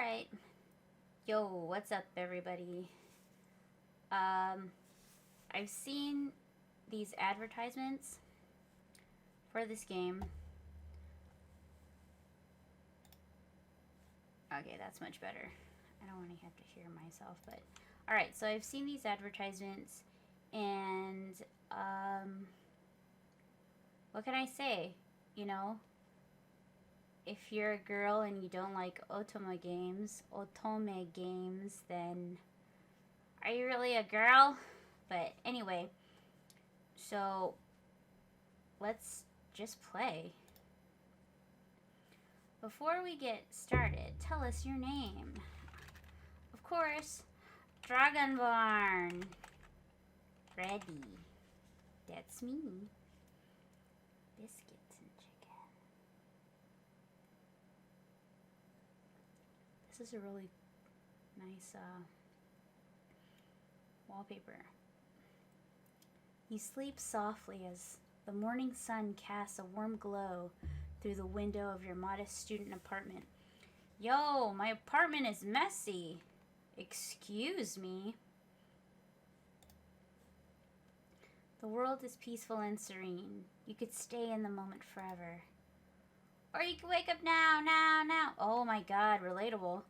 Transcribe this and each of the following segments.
Alright. Yo, what's up, everybody? I've seen these advertisements for this game. Okay, that's much better. I don't want to have to hear myself, but... Alright, so I've seen these advertisements, and, what can I say? You know, if you're a girl and you don't like otome games, then are you really a girl? But anyway, so let's just play. Before we get started, tell us your name. Of course, Dragonborn. Ready. That's me. Biscuits and chicken. This is a really nice wallpaper. You sleep softly as the morning sun casts a warm glow through the window of your modest student apartment. Yo, my apartment is messy. Excuse me. The world is peaceful and serene. You could stay in the moment forever. Or you could wake up now. Oh my god, relatable.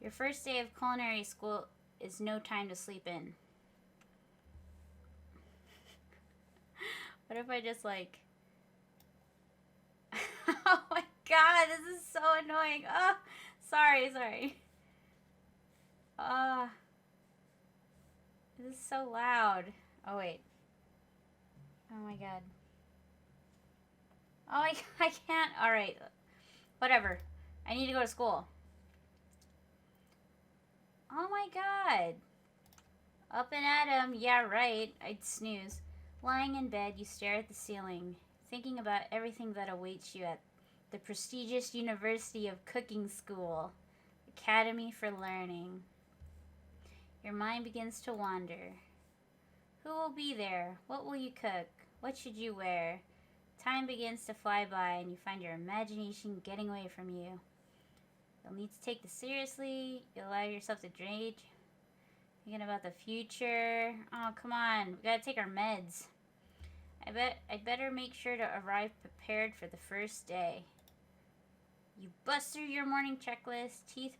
Your first day of culinary school is no time to sleep in. What if I just like... Oh my god, this is so annoying. Oh, sorry. This is so loud. Oh wait. Oh my god. Oh, I can't. Alright. Whatever. I need to go to school. Oh my god. Up and at 'em. Yeah, right. I'd snooze. Lying in bed, you stare at the ceiling, thinking about everything that awaits you at the prestigious University of Cooking School, Academy for Learning. Your mind begins to wander. Who will be there? What will you cook? What should you wear? Time begins to fly by, and you find your imagination getting away from you. You'll need to take this seriously. You'll allow yourself to dream. Thinking about the future. Oh, come on. We gotta take our meds. I'd better make sure to arrive prepared for the first day. You bust through your morning checklist. Teeth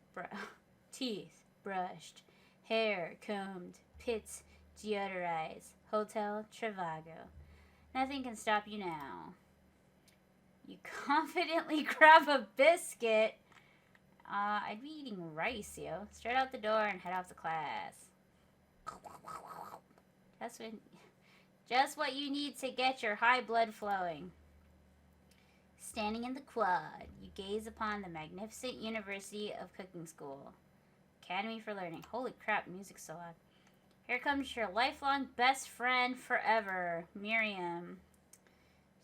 brushed. Hair combed. Pits deodorized. Hotel Trivago. Nothing can stop you now. You confidently grab a biscuit. I'd be eating rice, yo. Straight out the door and head off to class. Just what you need to get your high blood flowing. Standing in the quad, you gaze upon the magnificent University of Cooking School. Academy for Learning. Holy crap, music's so loud. Here comes your lifelong best friend forever, Miriam.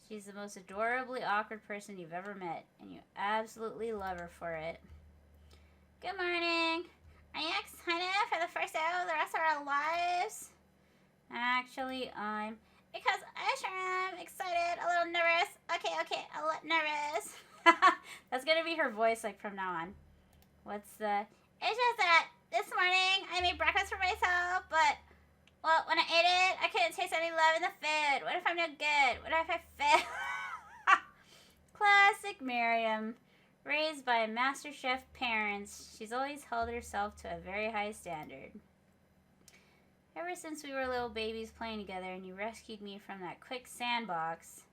She's the most adorably awkward person you've ever met, and you absolutely love her for it. Good morning. Are you excited for the first day of the rest of our lives? Actually, because I sure am excited, a little nervous. Okay, a little nervous. That's gonna be her voice, like, from now on. It's just that this morning I made breakfast for myself, but, well, when I ate it, I couldn't taste any love in the food. What if I'm no good? What if I fail? Classic Miriam. Raised by Master Chef parents, she's always held herself to a very high standard. Ever since we were little babies playing together and you rescued me from that quick sandbox,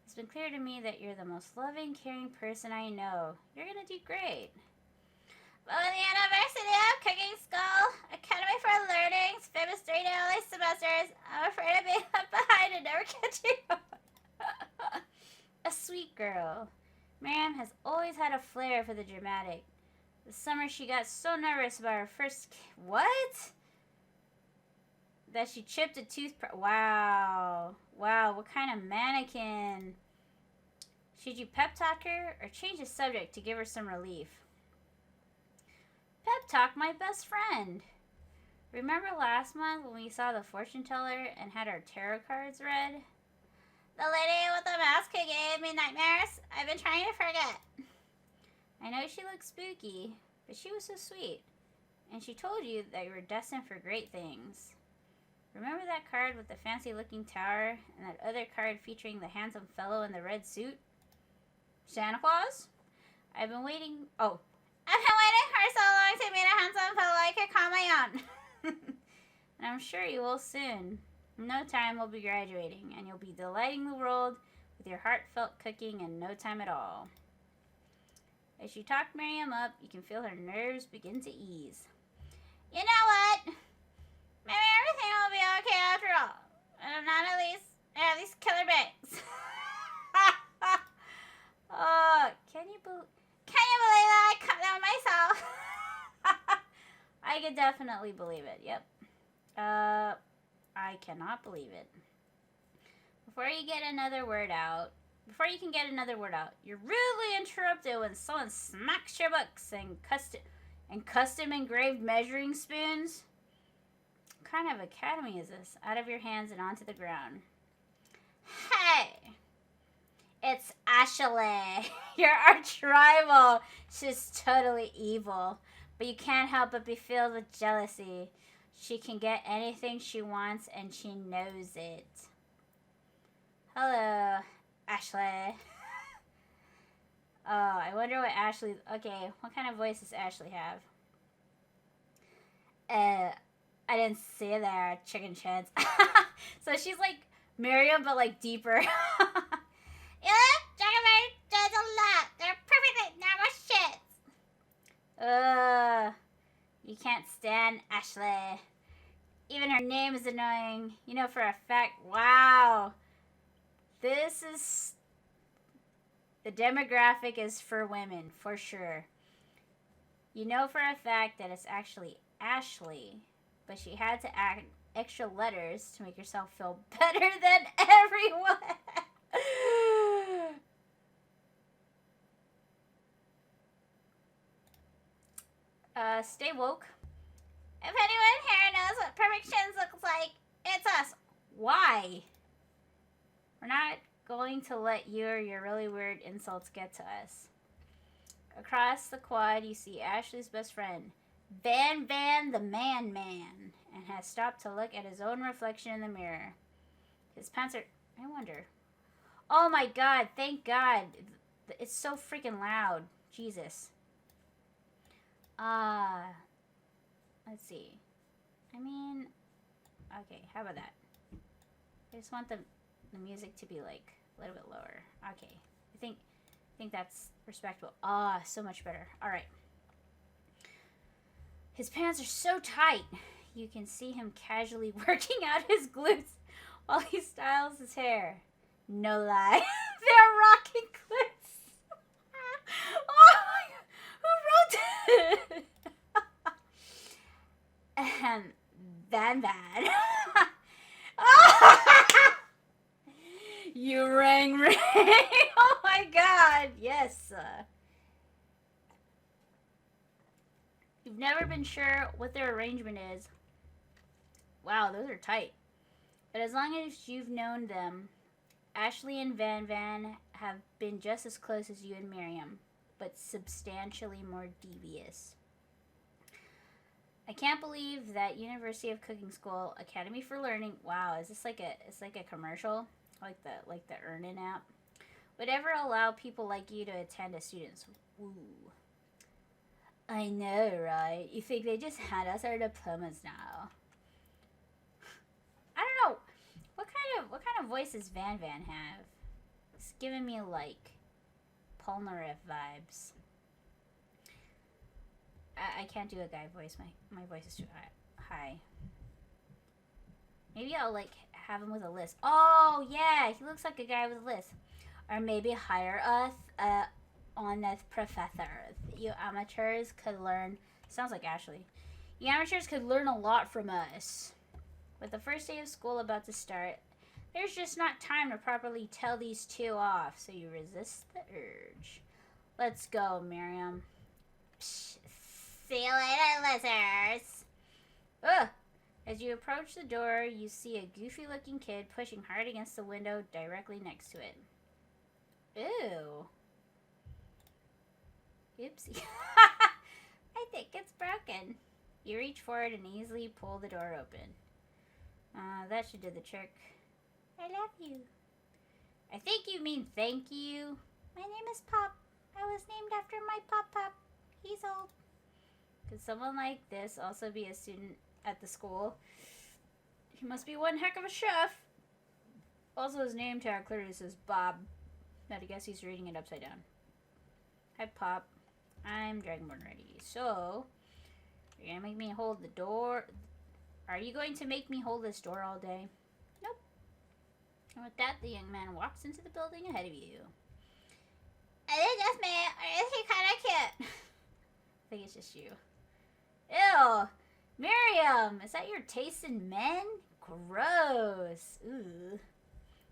it's been clear to me that you're the most loving, caring person I know. You're gonna do great. But with the University of Cooking School, Academy for Learning's famous 3 daily semesters, I'm afraid of being left behind and never catching up. A sweet girl. Miriam has always had a flair for the dramatic. This summer she got so nervous about her first... What? That she chipped a toothbrush. Wow, what kind of mannequin? Should you pep talk her or change the subject to give her some relief? Pep talk my best friend. Remember last month when we saw the fortune teller and had our tarot cards read? The lady with the mask who gave me nightmares? I've been trying to forget. I know she looks spooky, But she was so sweet, and she told you that you were destined for great things. Remember that card with the fancy-looking tower, and that other card featuring the handsome fellow in the red suit? Santa Claus? I've been waiting... Oh. I've been waiting for so long to meet a handsome fellow I could call my own. And I'm sure you will soon. In no time, we'll be graduating, and you'll be delighting the world with your heartfelt cooking in no time at all. As you talk Miriam up, you can feel her nerves begin to ease. You know what? Maybe everything will be okay after all. And not at least killer bangs. Oh, can you believe that I cut down myself? I could definitely believe it. Yep. I cannot believe it. Before you can get another word out, you're rudely interrupted when someone smacks your books and custom engraved measuring spoons. What kind of academy is this? Out of your hands and onto the ground. Hey! It's Ashley, your arch rival. She's totally evil, but you can't help but be filled with jealousy. She can get anything she wants, and she knows it. Hello, Ashley. Oh, I wonder what Ashley... Okay, what kind of voice does Ashley have? I didn't see there, chicken shits. So she's like Miriam, but like deeper. Yeah, Dragonberry does a lot. They're perfect, now shit. You can't stand Ashley. Even her name is annoying. You know for a fact. Wow. This is... The demographic is for women, for sure. You know for a fact that it's actually Ashley, but she had to add extra letters to make herself feel better than everyone. Stay woke. If anyone here knows what perfect shins looks like, it's us. Why? We're not going to let you or your really weird insults get to us. Across the quad, you see Ashley's best friend, Van the Man, and has stopped to look at his own reflection in the mirror. His pants are... I wonder... Oh my god, thank god. It's so freaking loud. Jesus. Let's see. I mean... Okay, how about that? I just want the music to be like a little bit lower. Okay. I think that's respectable. So much better. Alright. His pants are so tight. You can see him casually working out his glutes while he styles his hair. No lie. They're rocking glutes. Oh my god. Who wrote it? Van. You rang. Oh my god. Yes. You've never been sure what their arrangement is. Wow, those are tight. But as long as you've known them, Ashley and Van have been just as close as you and Miriam, but substantially more devious. I can't believe that University of Cooking School Academy for Learning. Wow, is this like a commercial? Like the Earnin app? Would ever allow people like you to attend as students. Ooh. I know, right? You think they just hand us our diplomas now? I don't know. What kind of voice does Van have? It's giving me like Polnareff vibes. I can't do a guy voice. My voice is too high. Maybe I'll like have him with a list. Oh yeah, he looks like a guy with a list. Or maybe hire us on as professors. You amateurs could learn. Sounds like Ashley. You amateurs could learn a lot from us. With the first day of school about to start, there's just not time to properly tell these two off, so you resist the urge. Let's go, Miriam. Psh, see you later, lizards. Ugh. As you approach the door, you see a goofy-looking kid pushing hard against the window directly next to it. Ew. Oopsie. I You reach forward and easily pull the door open. That should do the trick. I love you. I think you mean thank you. My name is Pop. I was named after my Pop. He's old. Could someone like this also be a student at the school? He must be one heck of a chef. Also, his name tag clearly says Bob. But I guess he's reading it upside down. Hi, Pop. I'm Dragonborn ready. So, you're gonna make me hold the door? Are you going to make me hold this door all day? Nope. And with that, the young man walks into the building ahead of you. Is it just me, or is he kind of cute? I think it's just you. Ew! Miriam! Is that your taste in men? Gross! Ooh.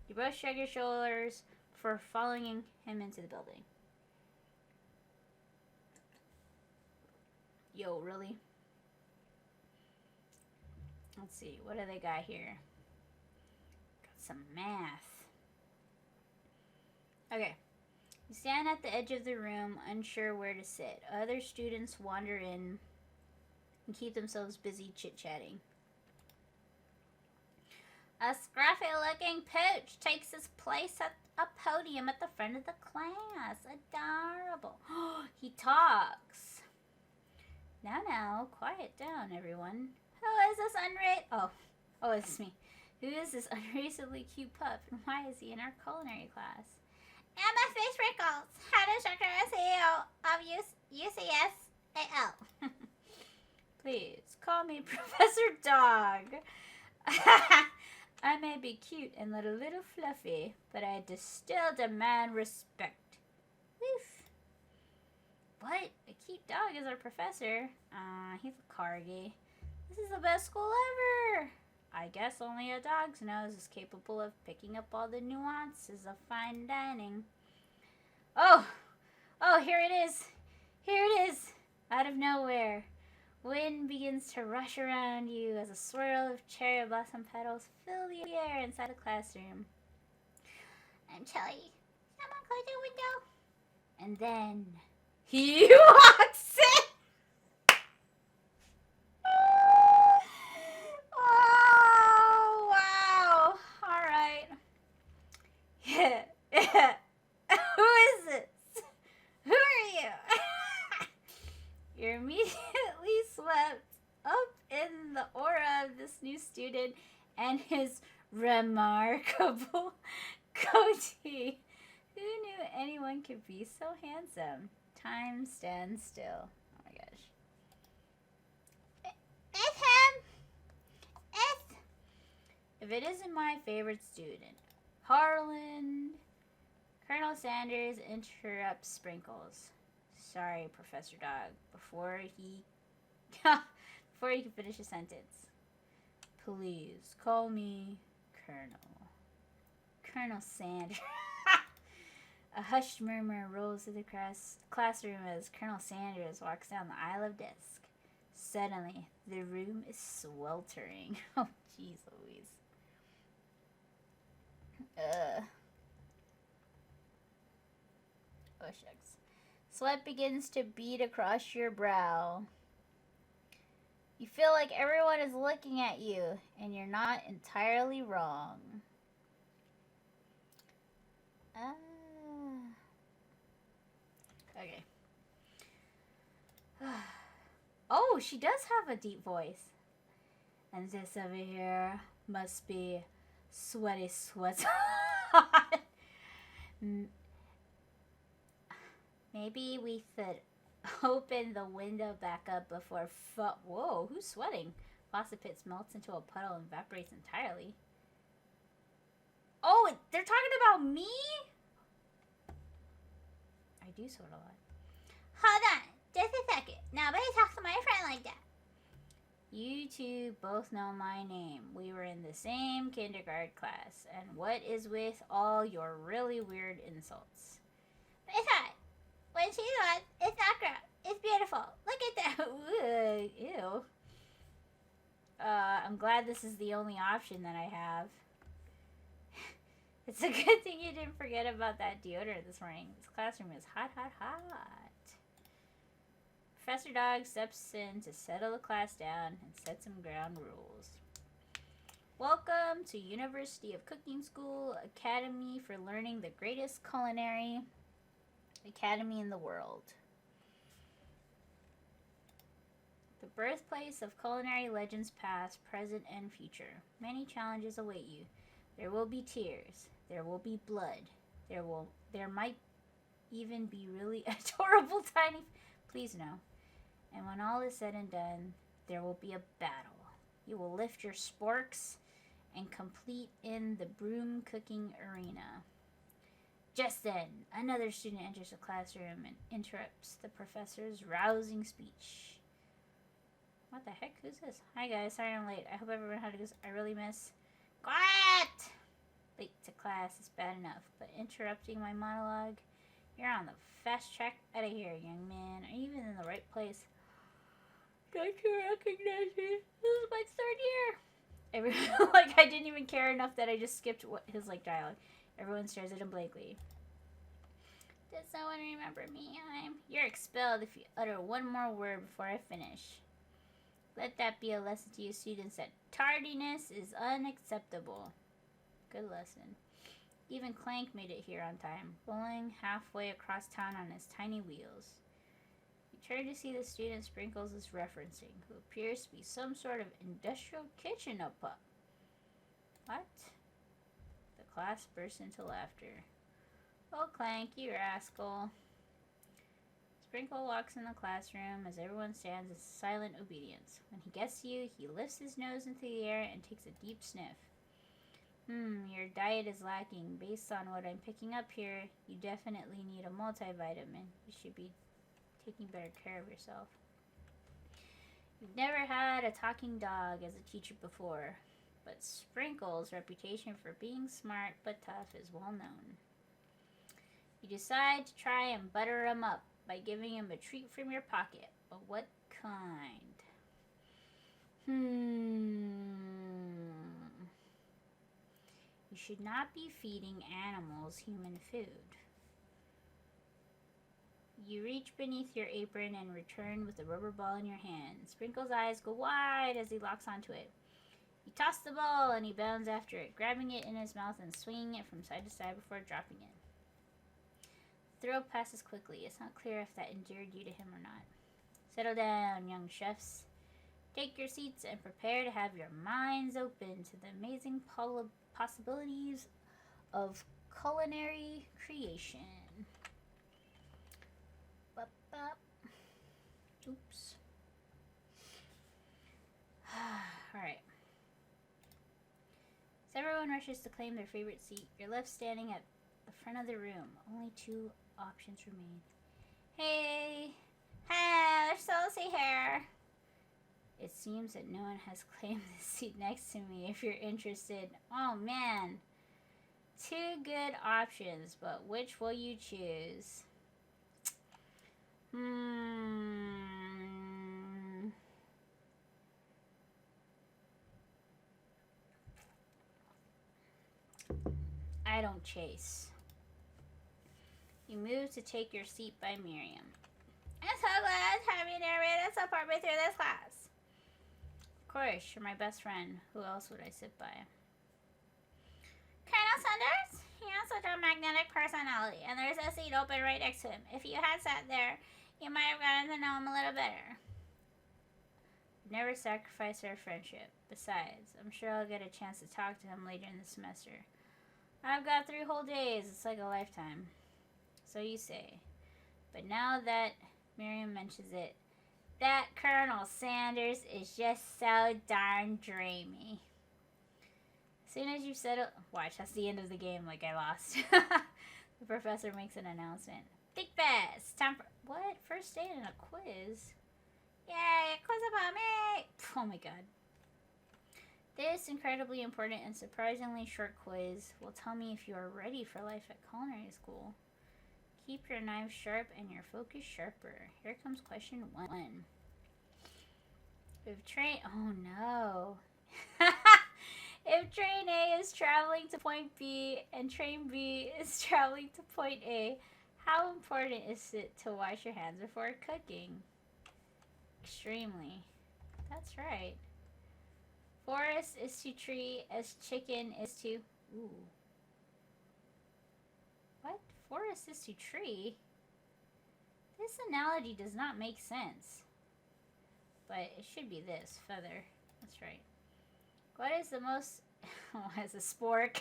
You both shrug your shoulders for following him into the building. Yo, really? Let's see, what do they got here? Got some math. Okay. You stand at the edge of the room, unsure where to sit. Other students wander in and keep themselves busy chit-chatting. A scruffy-looking pooch takes his place at a podium at the front of the class. Adorable. He talks. Now, quiet down, everyone. Who is this Oh, it's me. Who is this unreasonably cute pup, and why is he in our culinary class? Emma Fish Rickles, head instructor and CEO of UCSAL. Please, call me Professor Dog. I may be cute and a little fluffy, but I still demand respect. Woof. What? A cute dog is our professor? He's a corgi. This is the best school ever. I guess only a dog's nose is capable of picking up all the nuances of fine dining. Oh, here it is. Here it is. Out of nowhere. Wind begins to rush around you as a swirl of cherry blossom petals fill the air inside the classroom. I'm chilly. Someone close the window. And then he walks in. Oh, wow. All right. Yeah. Who is this? Who are you? You're immediately swept up in the aura of this new student and his remarkable goatee. Who knew anyone could be so handsome? Time stands still. Oh my gosh. It's him! If it isn't my favorite student, Harlan. Colonel Sanders interrupts Sprinkles. Sorry, Professor Dog. Before he can finish a sentence. Please call me Colonel. Colonel Sanders. A hushed murmur rolls through the classroom as Colonel Sanders walks down the aisle of desks. Suddenly, the room is sweltering. Oh, jeez Louise. Oh, shucks. Sweat begins to bead across your brow. You feel like everyone is looking at you, and you're not entirely wrong. Okay. Oh, she does have a deep voice. And this over here must be Sweaty Sweat. Maybe we should open the window back up before Whoa, who's sweating? Faucet pits melts into a puddle and evaporates entirely. Oh, they're talking about me? I do sweat a lot. Hold on, just a second. Nobody talks to my friend like that. You two both know my name. We were in the same kindergarten class. And what is with all your really weird insults? It's hot. When she's on, it's not gross. It's beautiful. Look at that. Ooh, ew. I'm glad this is the only option that I have. It's a good thing you didn't forget about that deodorant this morning. This classroom is hot, hot, hot. Professor Dog steps in to settle the class down and set some ground rules. Welcome to University of Cooking School Academy for learning the greatest culinary academy in the world. The birthplace of culinary legends past, present, and future. Many challenges await you. There will be tears. There will be blood. There might even be really adorable tiny... Please no. And when all is said and done, there will be a battle. You will lift your sporks and complete in the broom cooking arena. Just then, another student enters the classroom and interrupts the professor's rousing speech. What the heck? Who's this? Hi guys, sorry I'm late. I hope everyone had a good... I really miss... Quiet! Late to class is bad enough, but interrupting my monologue? You're on the fast track out of here, young man. Are you even in the right place? Don't you recognize me? This is my third year. Everyone, I didn't even care enough that I just skipped his, dialogue. Everyone stares at him blankly. Does no one remember me? You're expelled if you utter one more word before I finish. Let that be a lesson to you students that tardiness is unacceptable. Good lesson. Even Clank made it here on time, rolling halfway across town on his tiny wheels. You turn to see the student Sprinkles is referencing, who appears to be some sort of industrial kitchen up. What? The class bursts into laughter. Oh, Clank, you rascal. Sprinkle walks in the classroom as everyone stands in silent obedience. When he gets to you, he lifts his nose into the air and takes a deep sniff. Your diet is lacking. Based on what I'm picking up here, you definitely need a multivitamin. You should be taking better care of yourself. You've never had a talking dog as a teacher before, but Sprinkle's reputation for being smart but tough is well known. You decide to try and butter him up by giving him a treat from your pocket. But what kind? You should not be feeding animals human food. You reach beneath your apron and return with a rubber ball in your hand. Sprinkle's eyes go wide as he locks onto it. You toss the ball and he bounds after it, grabbing it in his mouth and swinging it from side to side before dropping it. The throw passes quickly. It's not clear if that endeared you to him or not. Settle down, young chefs. Take your seats and prepare to have your minds open to the amazing possibilities of culinary creation. Oops. Alright. As everyone rushes to claim their favorite seat, you're left standing at the front of the room. Only two options remain. Hey, there's Celsi here. It seems that no one has claimed the seat next to me if you're interested. Oh man. Two good options, but which will you choose? I don't chase. You move to take your seat by Miriam. I'm so glad to have you there to support me through this class. Of course, you're my best friend. Who else would I sit by? Colonel Sanders? He has such a magnetic personality, and there's a seat open right next to him. If you had sat there, you might have gotten to know him a little better. Never sacrifice our friendship. Besides, I'm sure I'll get a chance to talk to him later in the semester. I've got 3 whole days. It's like a lifetime. So you say. But now that Miriam mentions it, that Colonel Sanders is just so darn dreamy. As soon as you settle... Watch, that's the end of the game, like I lost. The professor makes an announcement. Think fast. Time for... What? First day in a quiz? Yay, a quiz about me! Oh my god. This incredibly important and surprisingly short quiz will tell me if you are ready for life at culinary school. Keep your knife sharp and your focus sharper. Here comes question 1. If train... Oh no. If train A is traveling to point B and train B is traveling to point A, how important is it to wash your hands before cooking? extremely. That's right. Forest is to tree as chicken is to... Ooh. What? Forest is to tree? This analogy does not make sense. But it should be this. Feather. That's right. What is the most... Oh, as a spork.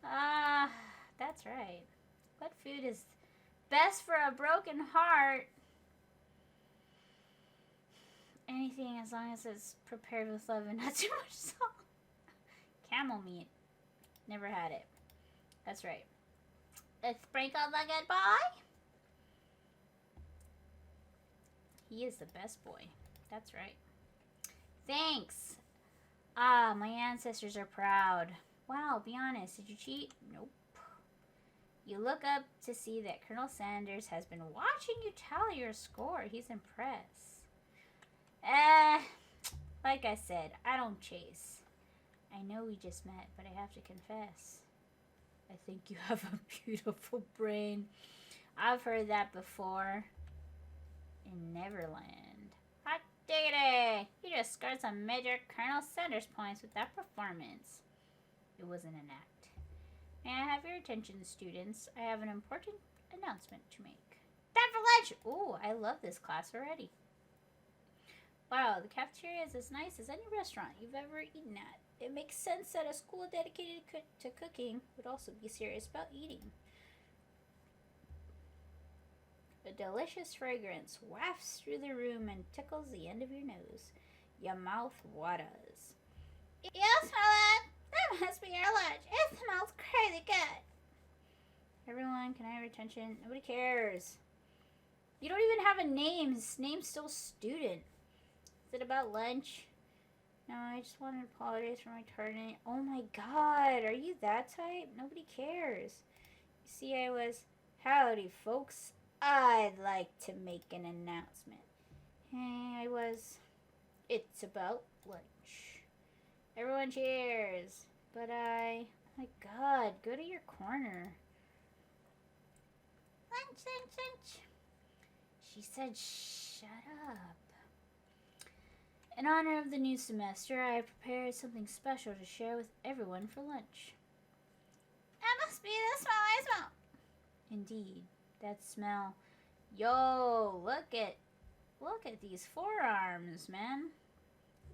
Ah, that's right. What food is best for a broken heart? Anything as long as it's prepared with love and not too much salt. Camel meat. Never had it. That's right. Let's sprinkle the good boy. He is the best boy. That's right. Thanks. Ah, my ancestors are proud. Wow, be honest. Did you cheat? Nope. You look up to see that Colonel Sanders has been watching you tally your score. He's impressed. Like I said, I don't chase. I know we just met, but I have to confess. I think you have a beautiful brain. I've heard that before. In Neverland. Hot diggity! You just scored some major Colonel Sanders points with that performance. It wasn't an act. May I have your attention, students? I have an important announcement to make. Time for lunch! Ooh, I love this class already. Wow, the cafeteria is as nice as any restaurant you've ever eaten at. It makes sense that a school dedicated to cooking would also be serious about eating. A delicious fragrance wafts through the room and tickles the end of your nose. Your mouth waters. Yes, Helen! That must be your lunch. It smells crazy good. Everyone, can I have your attention? Nobody cares. You don't even have a name. His name's still Student. Is it about lunch? No, I just wanted to apologize for my tardiness. Oh my god, are you that type? Nobody cares. You see, I was... Howdy, folks. I'd like to make an announcement. Hey, It's about lunch. Everyone cheers. But oh my god, go to your corner. Lunch. She said, shut up. In honor of the new semester, I have prepared something special to share with everyone for lunch. That must be the smell I smell. Indeed, that smell. Yo, look at these forearms, man.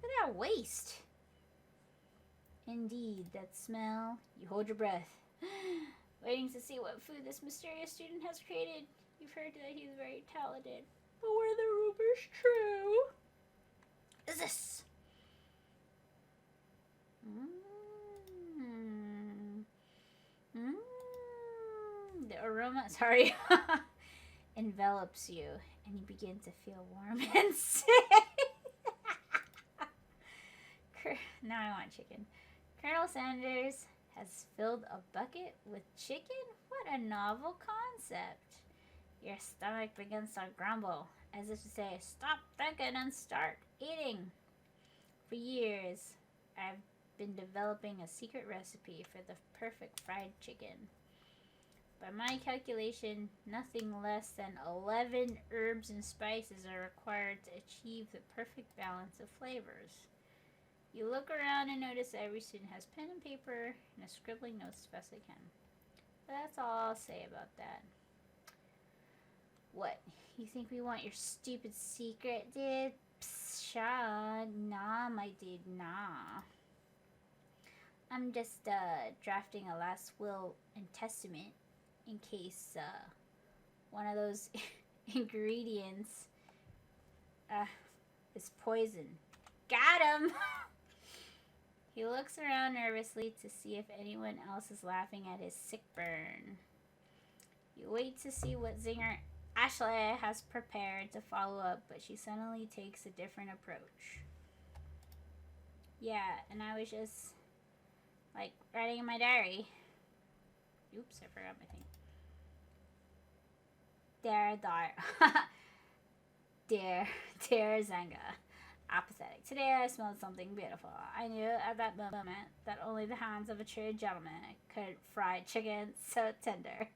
Look at that waist. Indeed, that smell. You hold your breath, waiting to see what food this mysterious student has created. You've heard that he's very talented. But were the rumors true? Is this? The aroma, sorry, envelops you, and you begin to feel warm and sick. Now I want chicken. Colonel Sanders has filled a bucket with chicken? What a novel concept. Your stomach begins to grumble, as if to say, stop thinking and start eating. For years, I've been developing a secret recipe for the perfect fried chicken. By my calculation, nothing less than 11 herbs and spices are required to achieve the perfect balance of flavors. You look around and notice that every student has pen and paper and is scribbling notes as best they can. But that's all I'll say about that. What? You think we want your stupid secret, dude? Psst, Sean. Nah, my dude, nah. I'm just drafting a last will and testament in case one of those ingredients is poison. Got him! He looks around nervously to see if anyone else is laughing at his sick burn. You wait to see what zinger Ashley has prepared to follow up, but she suddenly takes a different approach. Yeah, and I was just, like, writing in my diary. Oops, I forgot my thing. Dear Zenga. Apathetic. Today I smelled something beautiful. I knew at that moment that only the hands of a true gentleman could fry chicken so tender.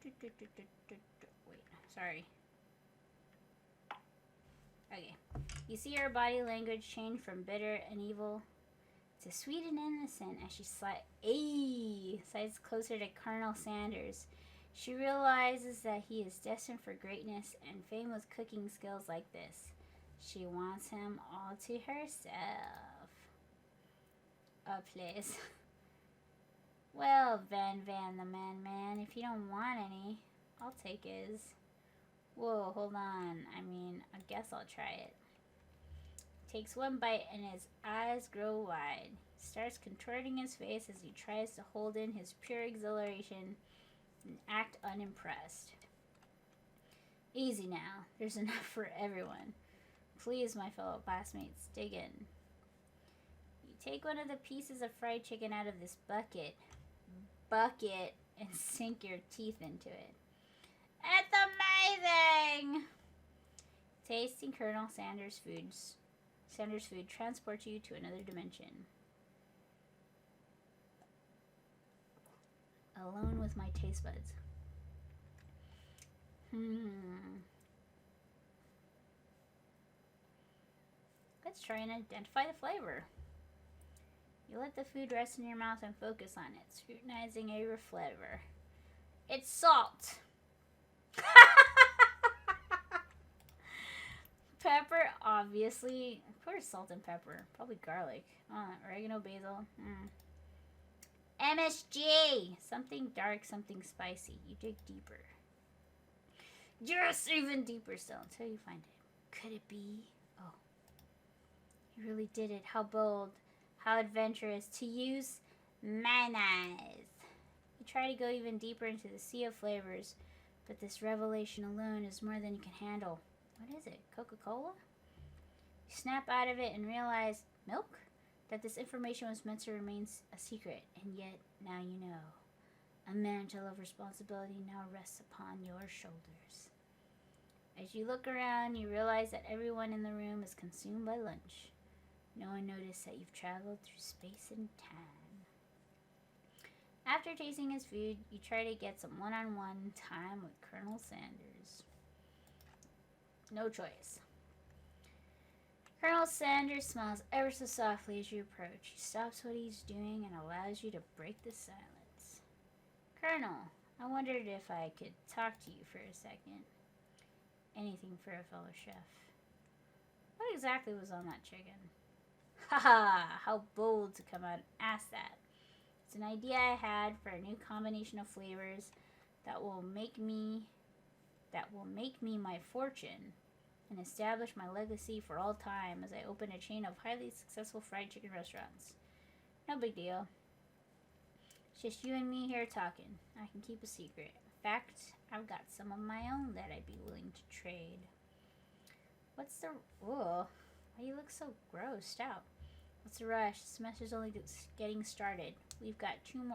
Wait, sorry. Okay. You see her body language change from bitter and evil to sweet and innocent as she slides closer to Colonel Sanders. She realizes that he is destined for greatness and fame with cooking skills like this. She wants him all to herself. Oh, please. Well, Van the Man, if you don't want any, I'll take his. Whoa, hold on. I mean, I guess I'll try it. Takes one bite and his eyes grow wide. He starts contorting his face as he tries to hold in his pure exhilaration and act unimpressed. Easy now. There's enough for everyone. Please, my fellow classmates, dig in. You take one of the pieces of fried chicken out of this bucket, and sink your teeth into it. It's amazing! Tasting Colonel Sanders' food transports you to another dimension. Alone with my taste buds. Let's try and identify the flavor. You let the food rest in your mouth and focus on it, scrutinizing every flavor. It's salt. Pepper, obviously. Of course, salt and pepper. Probably garlic. Oregano, basil. MSG! Something dark, something spicy. You dig deeper. Yes, even deeper still until you find it. Could it be? Oh. You really did it. How bold. How adventurous. To use mayonnaise. You try to go even deeper into the sea of flavors, but this revelation alone is more than you can handle. What is it? Coca-Cola? You snap out of it and realize, milk? That this information was meant to remain a secret, and yet now you know. A mantle of responsibility now rests upon your shoulders. As you look around, you realize that everyone in the room is consumed by lunch. No one noticed that you've traveled through space and time. After tasting his food, you try to get some one-on-one time with Colonel Sanders. No choice. Colonel Sanders smiles ever so softly as you approach. He stops what he's doing and allows you to break the silence. Colonel, I wondered if I could talk to you for a second. Anything for a fellow chef. What exactly was on that chicken? Haha, how bold to come out and ask that. It's an idea I had for a new combination of flavors that will make me my fortune and establish my legacy for all time as I open a chain of highly successful fried chicken restaurants. No big deal. It's just you and me here talking. I can keep a secret. In fact, I've got some of my own that I'd be willing to trade. What's the... Whoa. Why do you look so grossed out? What's the rush? The semester's only getting started. We've got We've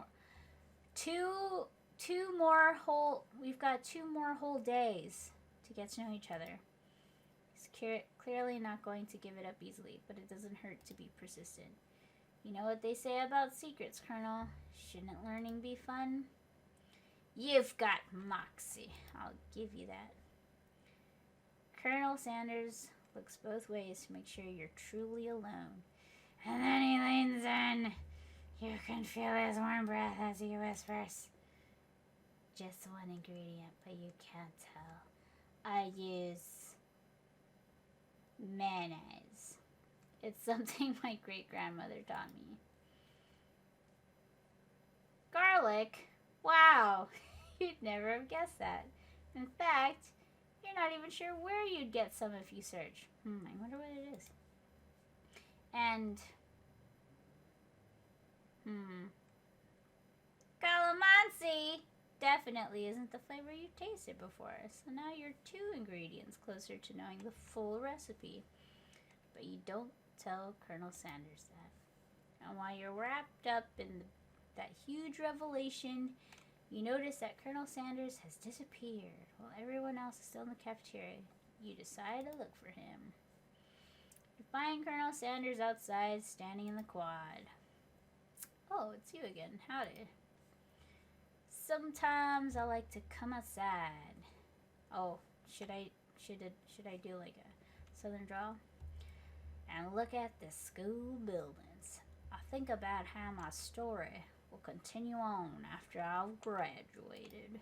got two more whole days to get to know each other. He's clearly not going to give it up easily, but it doesn't hurt to be persistent. You know what they say about secrets, Colonel? Shouldn't learning be fun? You've got moxie. I'll give you that. Colonel Sanders looks both ways to make sure you're truly alone. And then he leans in. You can feel his warm breath as he whispers. Just one ingredient, but you can't tell. I use mayonnaise. It's something my great-grandmother taught me. Garlic? Wow, you'd never have guessed that. In fact, you're not even sure where you'd get some if you search. I wonder what it is. And, calamansi definitely isn't the flavor you tasted before. So now you're 2 ingredients closer to knowing the full recipe. But you don't tell Colonel Sanders that. And while you're wrapped up in that huge revelation, you notice that Colonel Sanders has disappeared while everyone else is still in the cafeteria. You decide to look for him. You find Colonel Sanders outside, standing in the quad. Oh, it's you again. Howdy. Sometimes I like to come outside. Oh, should I should I do like a southern drawl? And look at the school buildings. I think about how my story will continue on after I've graduated.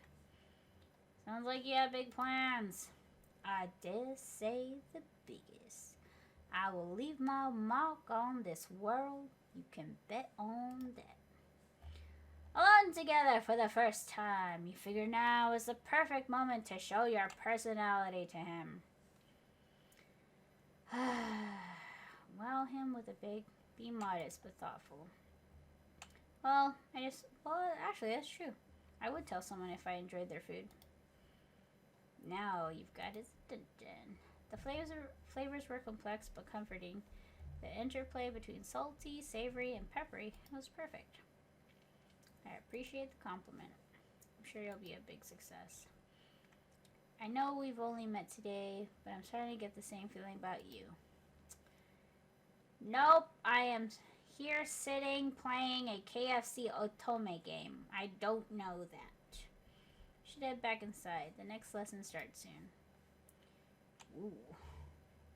Sounds like you have big plans. I dare say the biggest. I will leave my mark on this world. You can bet on that. Alone together for the first time, you figure now is the perfect moment to show your personality to him. Well, him with a big, be modest but thoughtful. Well, actually, that's true. I would tell someone if I enjoyed their food. Now you've got his attention. The flavors were complex but comforting. The interplay between salty, savory, and peppery was perfect. I appreciate the compliment. I'm sure you'll be a big success. I know we've only met today, but I'm starting to get the same feeling about you. Nope, I am here sitting playing a KFC otome game. I don't know that. Should head back inside. The next lesson starts soon. Ooh.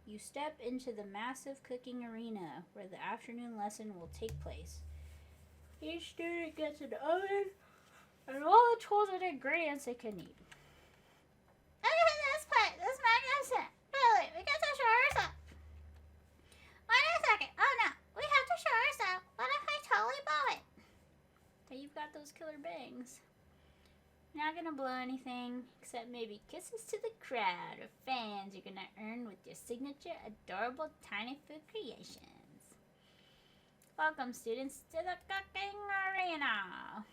You step into the massive cooking arena where the afternoon lesson will take place. Each student gets an oven and all the tools and ingredients they can need. Look at this plate. This is magnificent. Really, we get to show ourselves. Wait a second. Oh no, we have to show ourselves. What if I totally blow it? So you've got those killer bangs. You're not gonna blow anything except maybe kisses to the crowd or fans you're gonna earn with your signature adorable tiny food creations. Welcome, students, to the cooking arena.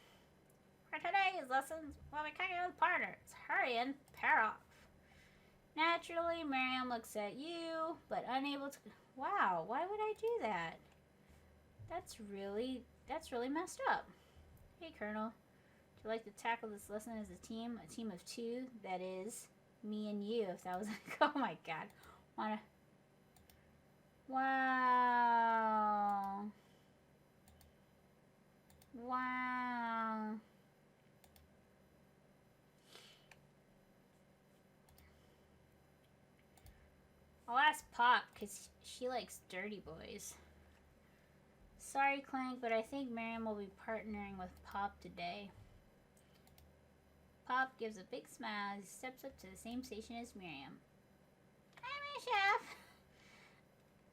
For today's lessons, we'll be cooking with partners. Hurry and pair off. Naturally, Miriam looks at you, but unable to... Wow, why would I do that? That's really messed up. Hey, Colonel. Would you like to tackle this lesson as a team of two? That is, me and you, if that was... Oh my god. Wow. Wow. I'll ask Pop, because she likes dirty boys. Sorry, Clank, but I think Miriam will be partnering with Pop today. Pop gives a big smile as he steps up to the same station as Miriam. I'm a chef.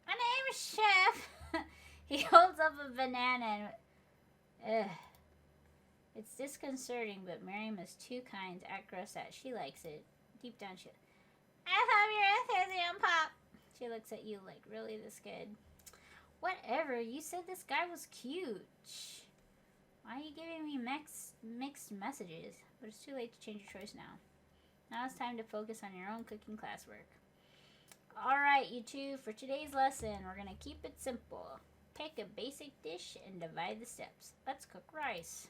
My name is Chef. He holds up a banana and... It's disconcerting, but Miriam is too kind to act gross at. She likes it. Deep down, I love your enthusiasm, Pop. She looks at you like, really this good? Whatever, you said this guy was cute. Why are you giving me mixed messages? But it's too late to change your choice now. Now it's time to focus on your own cooking classwork. Alright, you two, for today's lesson, we're going to keep it simple. Take a basic dish and divide the steps. Let's cook rice.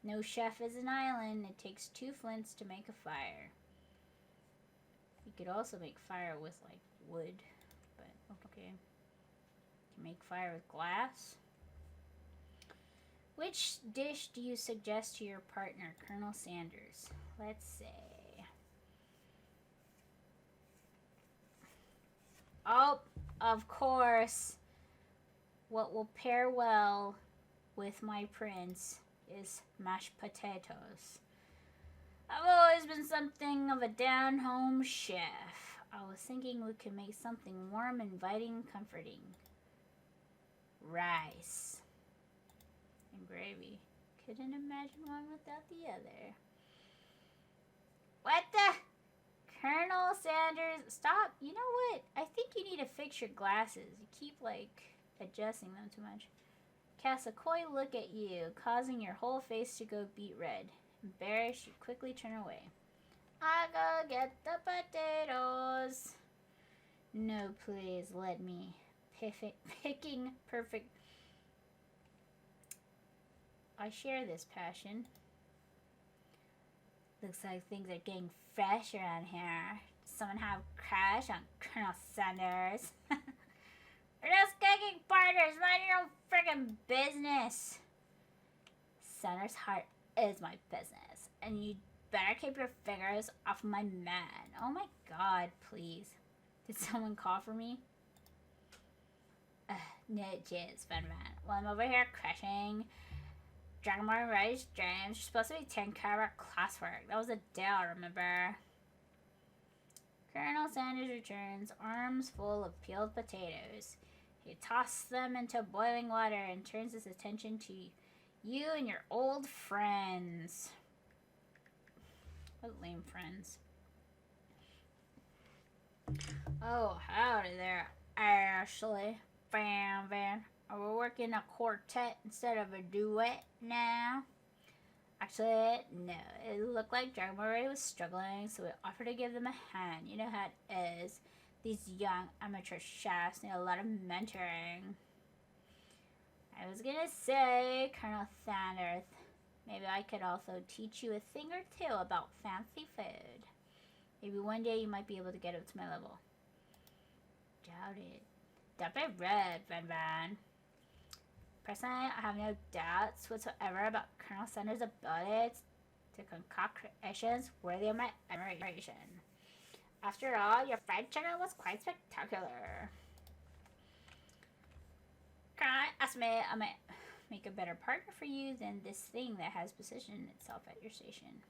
No chef is an island. It takes 2 flints to make a fire. You could also make fire with, like, wood. But, okay. You can make fire with glass. Which dish do you suggest to your partner, Colonel Sanders? Let's say... Oh, of course. What will pair well with my prince is mashed potatoes. I've always been something of a down-home chef. I was thinking we could make something warm, inviting, comforting. Rice. And gravy. Couldn't imagine one without the other. What the? Colonel Sanders, stop. You know what? I think you need to fix your glasses. You keep, like, adjusting them too much. Cast a coy look at you, causing your whole face to go beet red. Embarrassed, you quickly turn away. I'll go get the potatoes. No, please, let me. Picking perfect. I share this passion. Looks like things are getting fresh around here. Does someone have a crush on Colonel Sanders? We're just cooking partners. Mind your own freaking business. Sanders' heart is my business, and you better keep your fingers off my man. Oh my god, please. Did someone call for me? No, jizz, fun man. Well, I'm over here crushing Dragonborn Rice James. You're supposed to be taking care of our classwork. That was a deal, remember? Colonel Sanders returns, arms full of peeled potatoes. He tosses them into boiling water and turns his attention to you and your old friends. What lame friends. Oh, howdy there, Ashley. Van. Are we working a quartet instead of a duet now? Actually, no. It looked like Dragonborn was struggling, so we offered to give them a hand. You know how it is. These young amateur chefs need a lot of mentoring. I was gonna say, Colonel Sanders, maybe I could also teach you a thing or two about fancy food. Maybe one day you might be able to get up to my level. Doubt it. Don't be rude, Van. Personally, I have no doubts whatsoever about Colonel Sanders' ability to concoct creations worthy of my admiration. After all, your fried chicken was quite spectacular. Can I estimate I might make a better partner for you than this thing that has positioned itself at your station?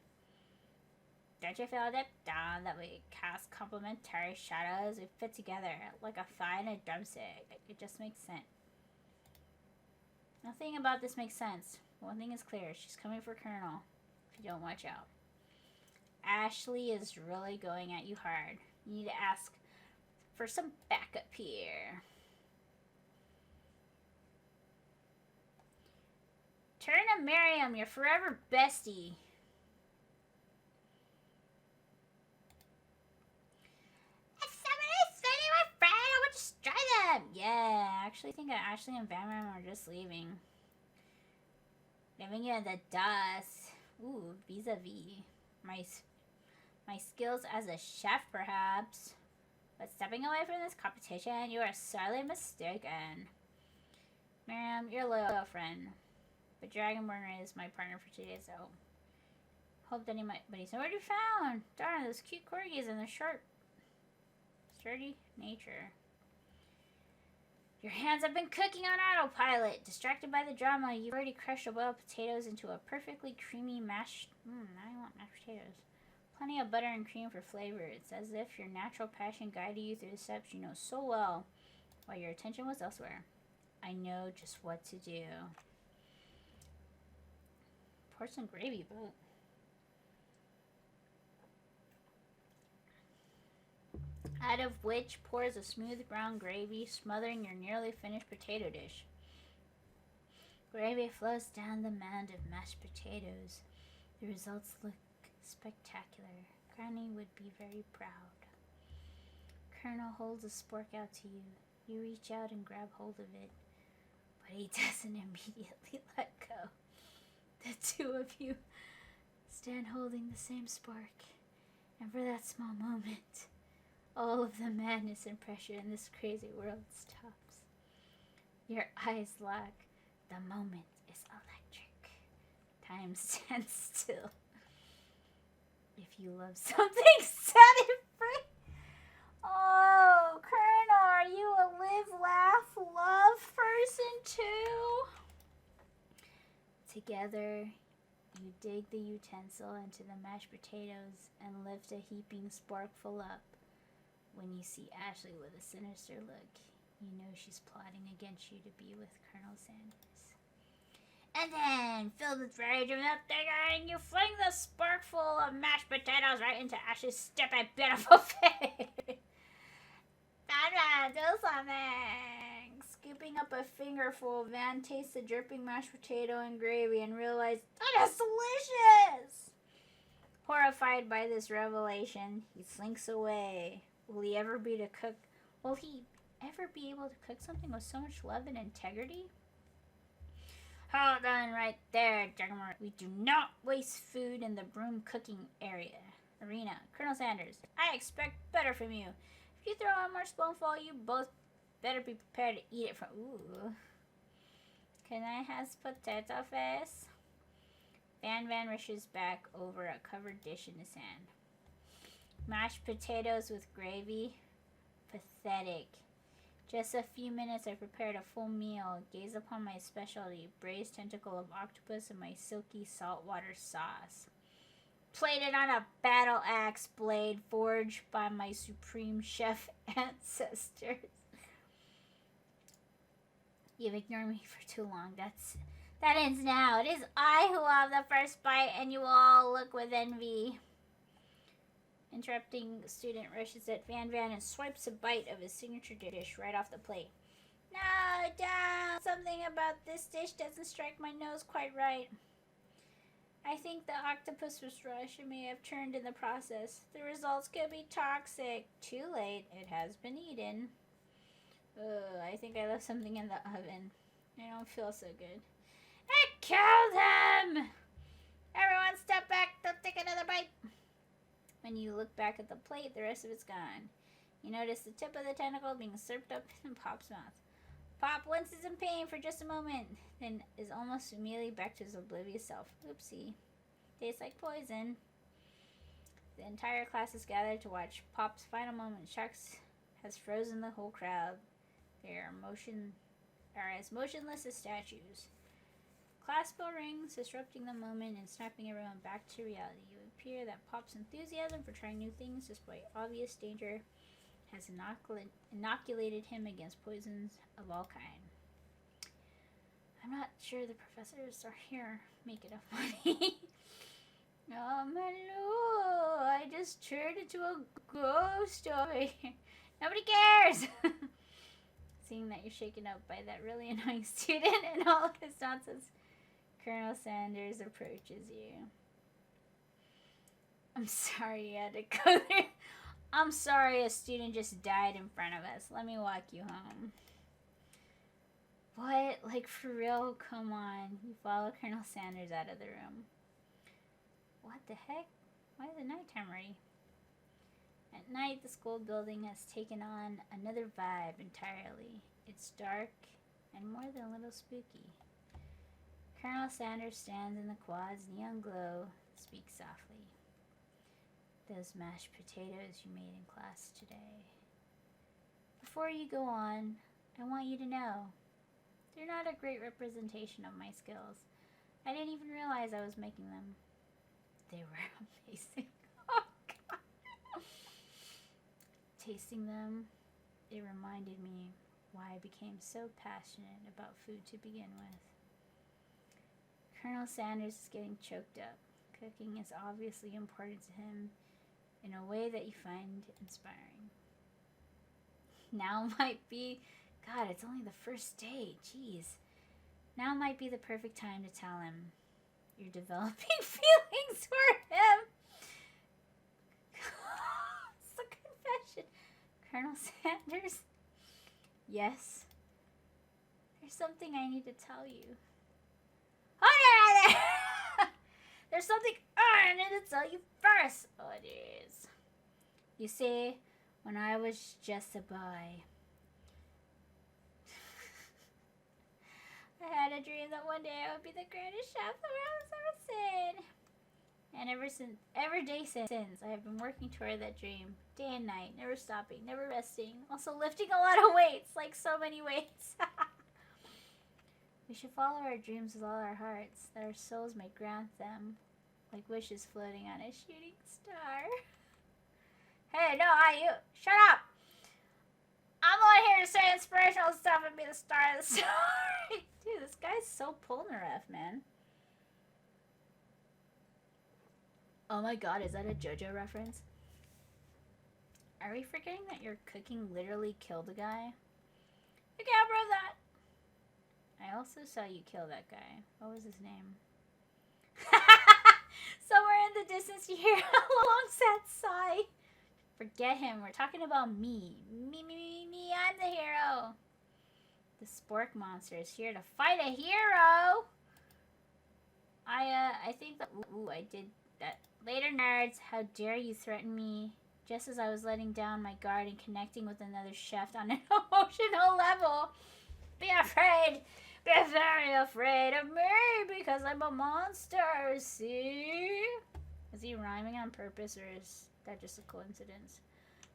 Don't you feel deep down that we cast complementary shadows? We fit together like a thigh and a drumstick. It just makes sense. Nothing about this makes sense. One thing is clear. She's coming for Colonel. If you don't watch out. Ashley is really going at you hard. You need to ask for some backup here. Turn to Miriam, your forever bestie. If somebody's fighting my friend, I would destroy them. Yeah, I actually think that Ashley and Van are just leaving. Leaving you in the dust. Ooh, vis-a-vis. My skills as a chef, perhaps. But stepping away from this competition, you are sorely mistaken. Miriam, you're a loyal friend. But Dragonborn is my partner for today, so hope that anybody's nowhere to be found. Darn, those cute corgis and their sharp, sturdy nature. Your hands have been cooking on autopilot. Distracted by the drama, you've already crushed the boiled potatoes into a perfectly creamy mashed... I want mashed potatoes. Plenty of butter and cream for flavor. It's as if your natural passion guided you through the steps you know so well, while your attention was elsewhere. I know just what to do. Pour some gravy, but... out of which pours a smooth brown gravy, smothering your nearly finished potato dish. Gravy flows down the mound of mashed potatoes. The results look spectacular. Granny would be very proud. Colonel holds a spork out to you. You reach out and grab hold of it, but he doesn't immediately let go. The two of you stand holding the same spork, and for that small moment, all of the madness and pressure in this crazy world stops. Your eyes lock. The moment is electric. Time stands still. If you love something, set it free. Oh, Colonel, are you a live, laugh, love person too? Together, you dig the utensil into the mashed potatoes and lift a heaping sporkful up. When you see Ashley with a sinister look, you know she's plotting against you to be with Colonel Sanders. And then, filled with rage and without thinking, you fling the sporkful of mashed potatoes right into Ashley's stupid, beautiful face. Dada, do something! Scooping up a fingerful, Van tastes the dripping mashed potato and gravy and realizes, that is delicious! Horrified by this revelation, he slinks away. Will he ever be able to cook something with so much love and integrity? Hold on right there, gentlemen. We do not waste food in the broom cooking arena. Colonel Sanders, I expect better from you. If you throw one more spoonful, you both better be prepared to eat it from... Ooh. Can I have potato face? Van Van rushes back over a covered dish in his hand. Mashed potatoes with gravy? Pathetic. Just a few minutes I prepared a full meal, gaze upon my specialty, braised tentacle of octopus and my silky saltwater sauce. Plated on a battle axe blade forged by my supreme chef ancestors. You've ignored me for too long. That ends now. It is I who will have the first bite, and you will all look with envy. Interrupting student rushes at Van Van and swipes a bite of his signature dish right off the plate. No, don't! Something about this dish doesn't strike my nose quite right. I think the octopus was rushed and may have turned in the process. The results could be toxic. Too late. It has been eaten. Ugh, I think I left something in the oven. I don't feel so good. I killed him! Everyone step back. Don't take another bite. When you look back at the plate, the rest of it's gone. You notice the tip of the tentacle being slurped up in Pop's mouth. Pop winces in pain for just a moment, then is almost immediately back to his oblivious self. Oopsie. Tastes like poison. The entire class is gathered to watch Pop's final moment. Sharks has frozen the whole crowd. They are as motionless as statues. Class bell rings, disrupting the moment and snapping everyone back to reality. It would appear that Pop's enthusiasm for trying new things, despite obvious danger, has inoculated him against poisons of all kind. I'm not sure the professors are here. Make it a funny. Hello. I just turned into a ghost over here. Nobody cares. Seeing that you're shaken up by that really annoying student and all of his nonsense, Colonel Sanders approaches you. I'm sorry you had to go there. I'm sorry a student just died in front of us. Let me walk you home. What? Like, for real? Come on. You follow Colonel Sanders out of the room. What the heck? Why is it nighttime already? At night, the school building has taken on another vibe entirely. It's dark and more than a little spooky. Colonel Sanders stands in the quad's neon glow, speaks softly. Those mashed potatoes you made in class today. Before you go on, I want you to know, they're not a great representation of my skills. I didn't even realize I was making them. They were amazing. Oh, God. Tasting them, it reminded me why I became so passionate about food to begin with. Colonel Sanders is getting choked up. Cooking is obviously important to him in a way that you find inspiring. Now might be... God, it's only the first day. Jeez. Now might be the perfect time to tell him you're developing feelings for him. It's a confession. Colonel Sanders? Yes. There's something I need to tell you. Hold on there! There's something I need to tell you first. Oh, it is. You see, when I was just a boy, I had a dream that one day I would be the greatest chef the world has ever seen. And every day since, I have been working toward that dream, day and night, never stopping, never resting, also lifting a lot of weights, like so many weights. We should follow our dreams with all our hearts, that our souls may grant them, like wishes floating on a shooting star. Hey, no, you, shut up! I'm the one here to say inspirational stuff and be the star of the story. Dude, this guy's so Polnareff, man. Oh my god, is that a JoJo reference? Are we forgetting that your cooking literally killed a guy? You can't prove that! I also saw you kill that guy. What was his name? Somewhere in the distance you hear a long sad sigh. Forget him. We're talking about me. Me. I'm the hero. The spork monster is here to fight a hero. I think that... Ooh, I did that. Later, nerds. How dare you threaten me? Just as I was letting down my guard and connecting with another chef on an emotional level. Be afraid. Be very afraid of me because I'm a monster, see? Is he rhyming on purpose or is that just a coincidence?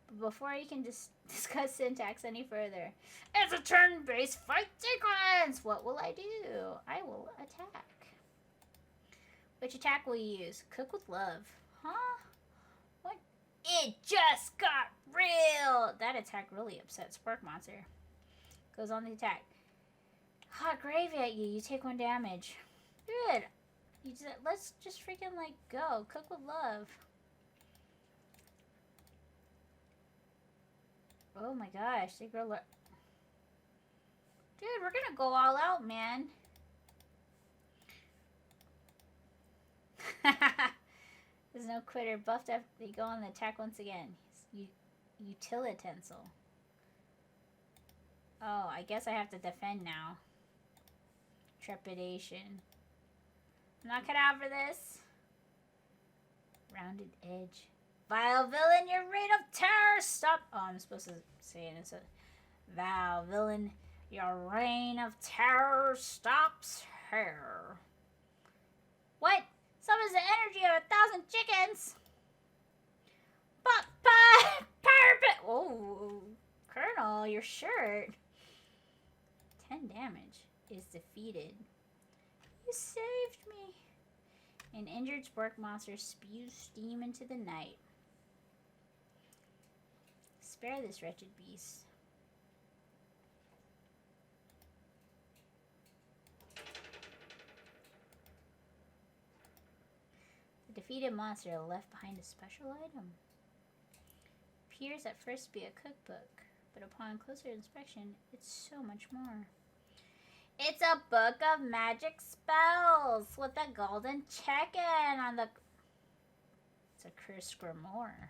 But before you can discuss syntax any further, it's a turn-based fight sequence! What will I do? I will attack. Which attack will you use? Cook with love. Huh? What? It just got real! That attack really upset Spark Monster. Goes on the attack. Hot gravy at you. You take 1 damage. Good. Let's just freaking, like, go. Cook with love. Oh my gosh. They grow... Dude, we're gonna go all out, man. There's no quitter. Buffed up. They go on the attack once again. Utilitensile. Oh, I guess I have to defend now. Trepidation. I'm not cut out for this. Rounded edge. Vile villain, your reign of terror stop. Oh, I'm supposed to say it. It's a vile villain, your reign of terror stops here. What? Summons the energy of 1,000 chickens. Perfect. Oh, Colonel, your shirt. 10 damage is defeated. You saved me. An injured spark monster spews steam into the night. Spare this wretched beast. The defeated monster left behind a special item. Appears at first to be a cookbook, but upon closer inspection, it's so much more. It's a book of magic spells with a golden check-in on the... It's a cursed grimoire.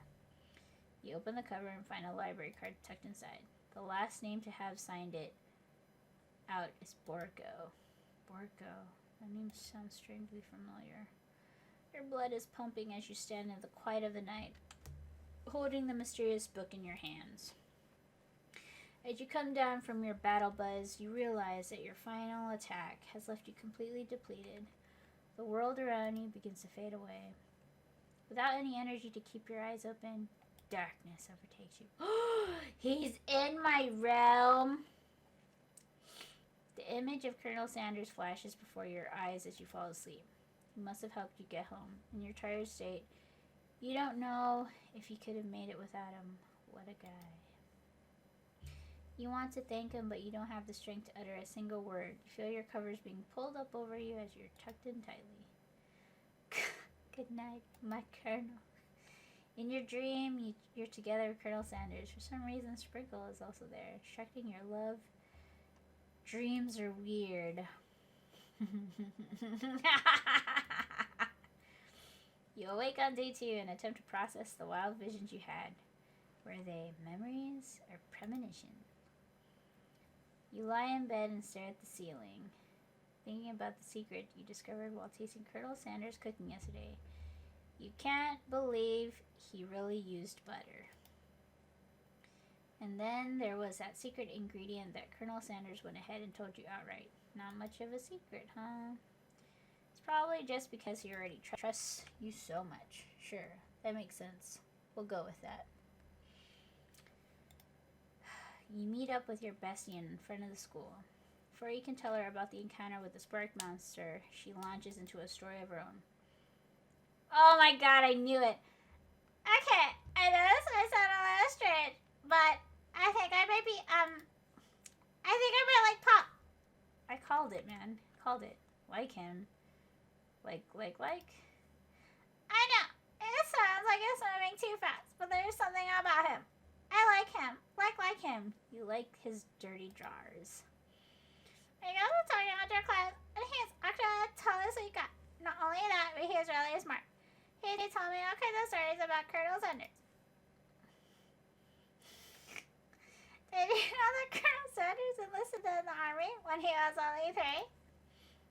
You open the cover and find a library card tucked inside. The last name to have signed it out is Borgo. Borgo. That name sounds strangely familiar. Your blood is pumping as you stand in the quiet of the night, holding the mysterious book in your hands. As you come down from your battle buzz, you realize that your final attack has left you completely depleted. The world around you begins to fade away. Without any energy to keep your eyes open, darkness overtakes you. He's in my realm! The image of Colonel Sanders flashes before your eyes as you fall asleep. He must have helped you get home. In your tired state, you don't know if you could have made it without him. What a guy. You want to thank him, but you don't have the strength to utter a single word. You feel your covers being pulled up over you as you're tucked in tightly. Good night, my Colonel. In your dream, you're together with Colonel Sanders. For some reason, Sprinkle is also there, instructing your love. Dreams are weird. You awake on day 2 and attempt to process the wild visions you had. Were they memories or premonition? You lie in bed and stare at the ceiling, thinking about the secret you discovered while tasting Colonel Sanders' cooking yesterday. You can't believe he really used butter. And then there was that secret ingredient that Colonel Sanders went ahead and told you outright. Not much of a secret, huh? It's probably just because he already trusts you so much. Sure, that makes sense. We'll go with that. You meet up with your bestie in front of the school. Before you can tell her about the encounter with the spark monster, she launches into a story of her own. Oh my god, I knew it. Okay, I know this might sound a little strange, but I think I might like Pop. I called it, man. Called it. Like him. Like. I know. It sounds like it's moving too fast, but there's something about him. I like him. Like him. You like his dirty drawers. I guess I'm talking about your class, and he's actually the tallest we got. Not only that, but he's really smart. He told me all kinds of stories about Colonel Sanders. Did you know that Colonel Sanders enlisted in the army when he was only 3?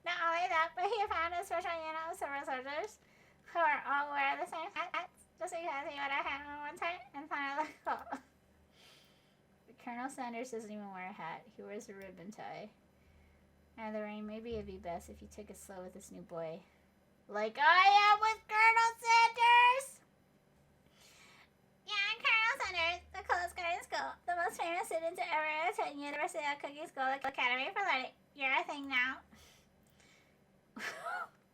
Not only that, but he found a special unit of silver soldiers who are all wear the same hats, just because he would have had on one side and thought it looked cool. But Colonel Sanders doesn't even wear a hat. He wears a ribbon tie. Either way, maybe it'd be best if you took it slow with this new boy. Like I am with Colonel Sanders! Yeah, I'm Colonel Sanders, the coolest guy in school. The most famous student to ever attend University of Cookie School Academy for Learning. You're a thing now.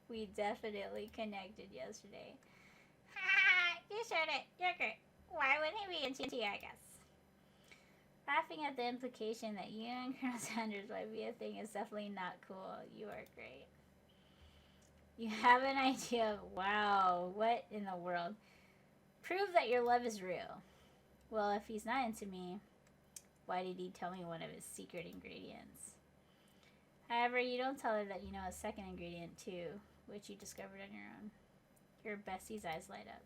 We definitely connected yesterday. Ha! You sure did. You're great. Why wouldn't he be into you, I guess? Laughing at the implication that you and Colonel Sanders might be a thing is definitely not cool. You are great. You have an idea of, wow, what in the world? Prove that your love is real. Well, if he's not into me, why did he tell me one of his secret ingredients? However, you don't tell her that you know a second ingredient too, which you discovered on your own. Your bestie's eyes light up.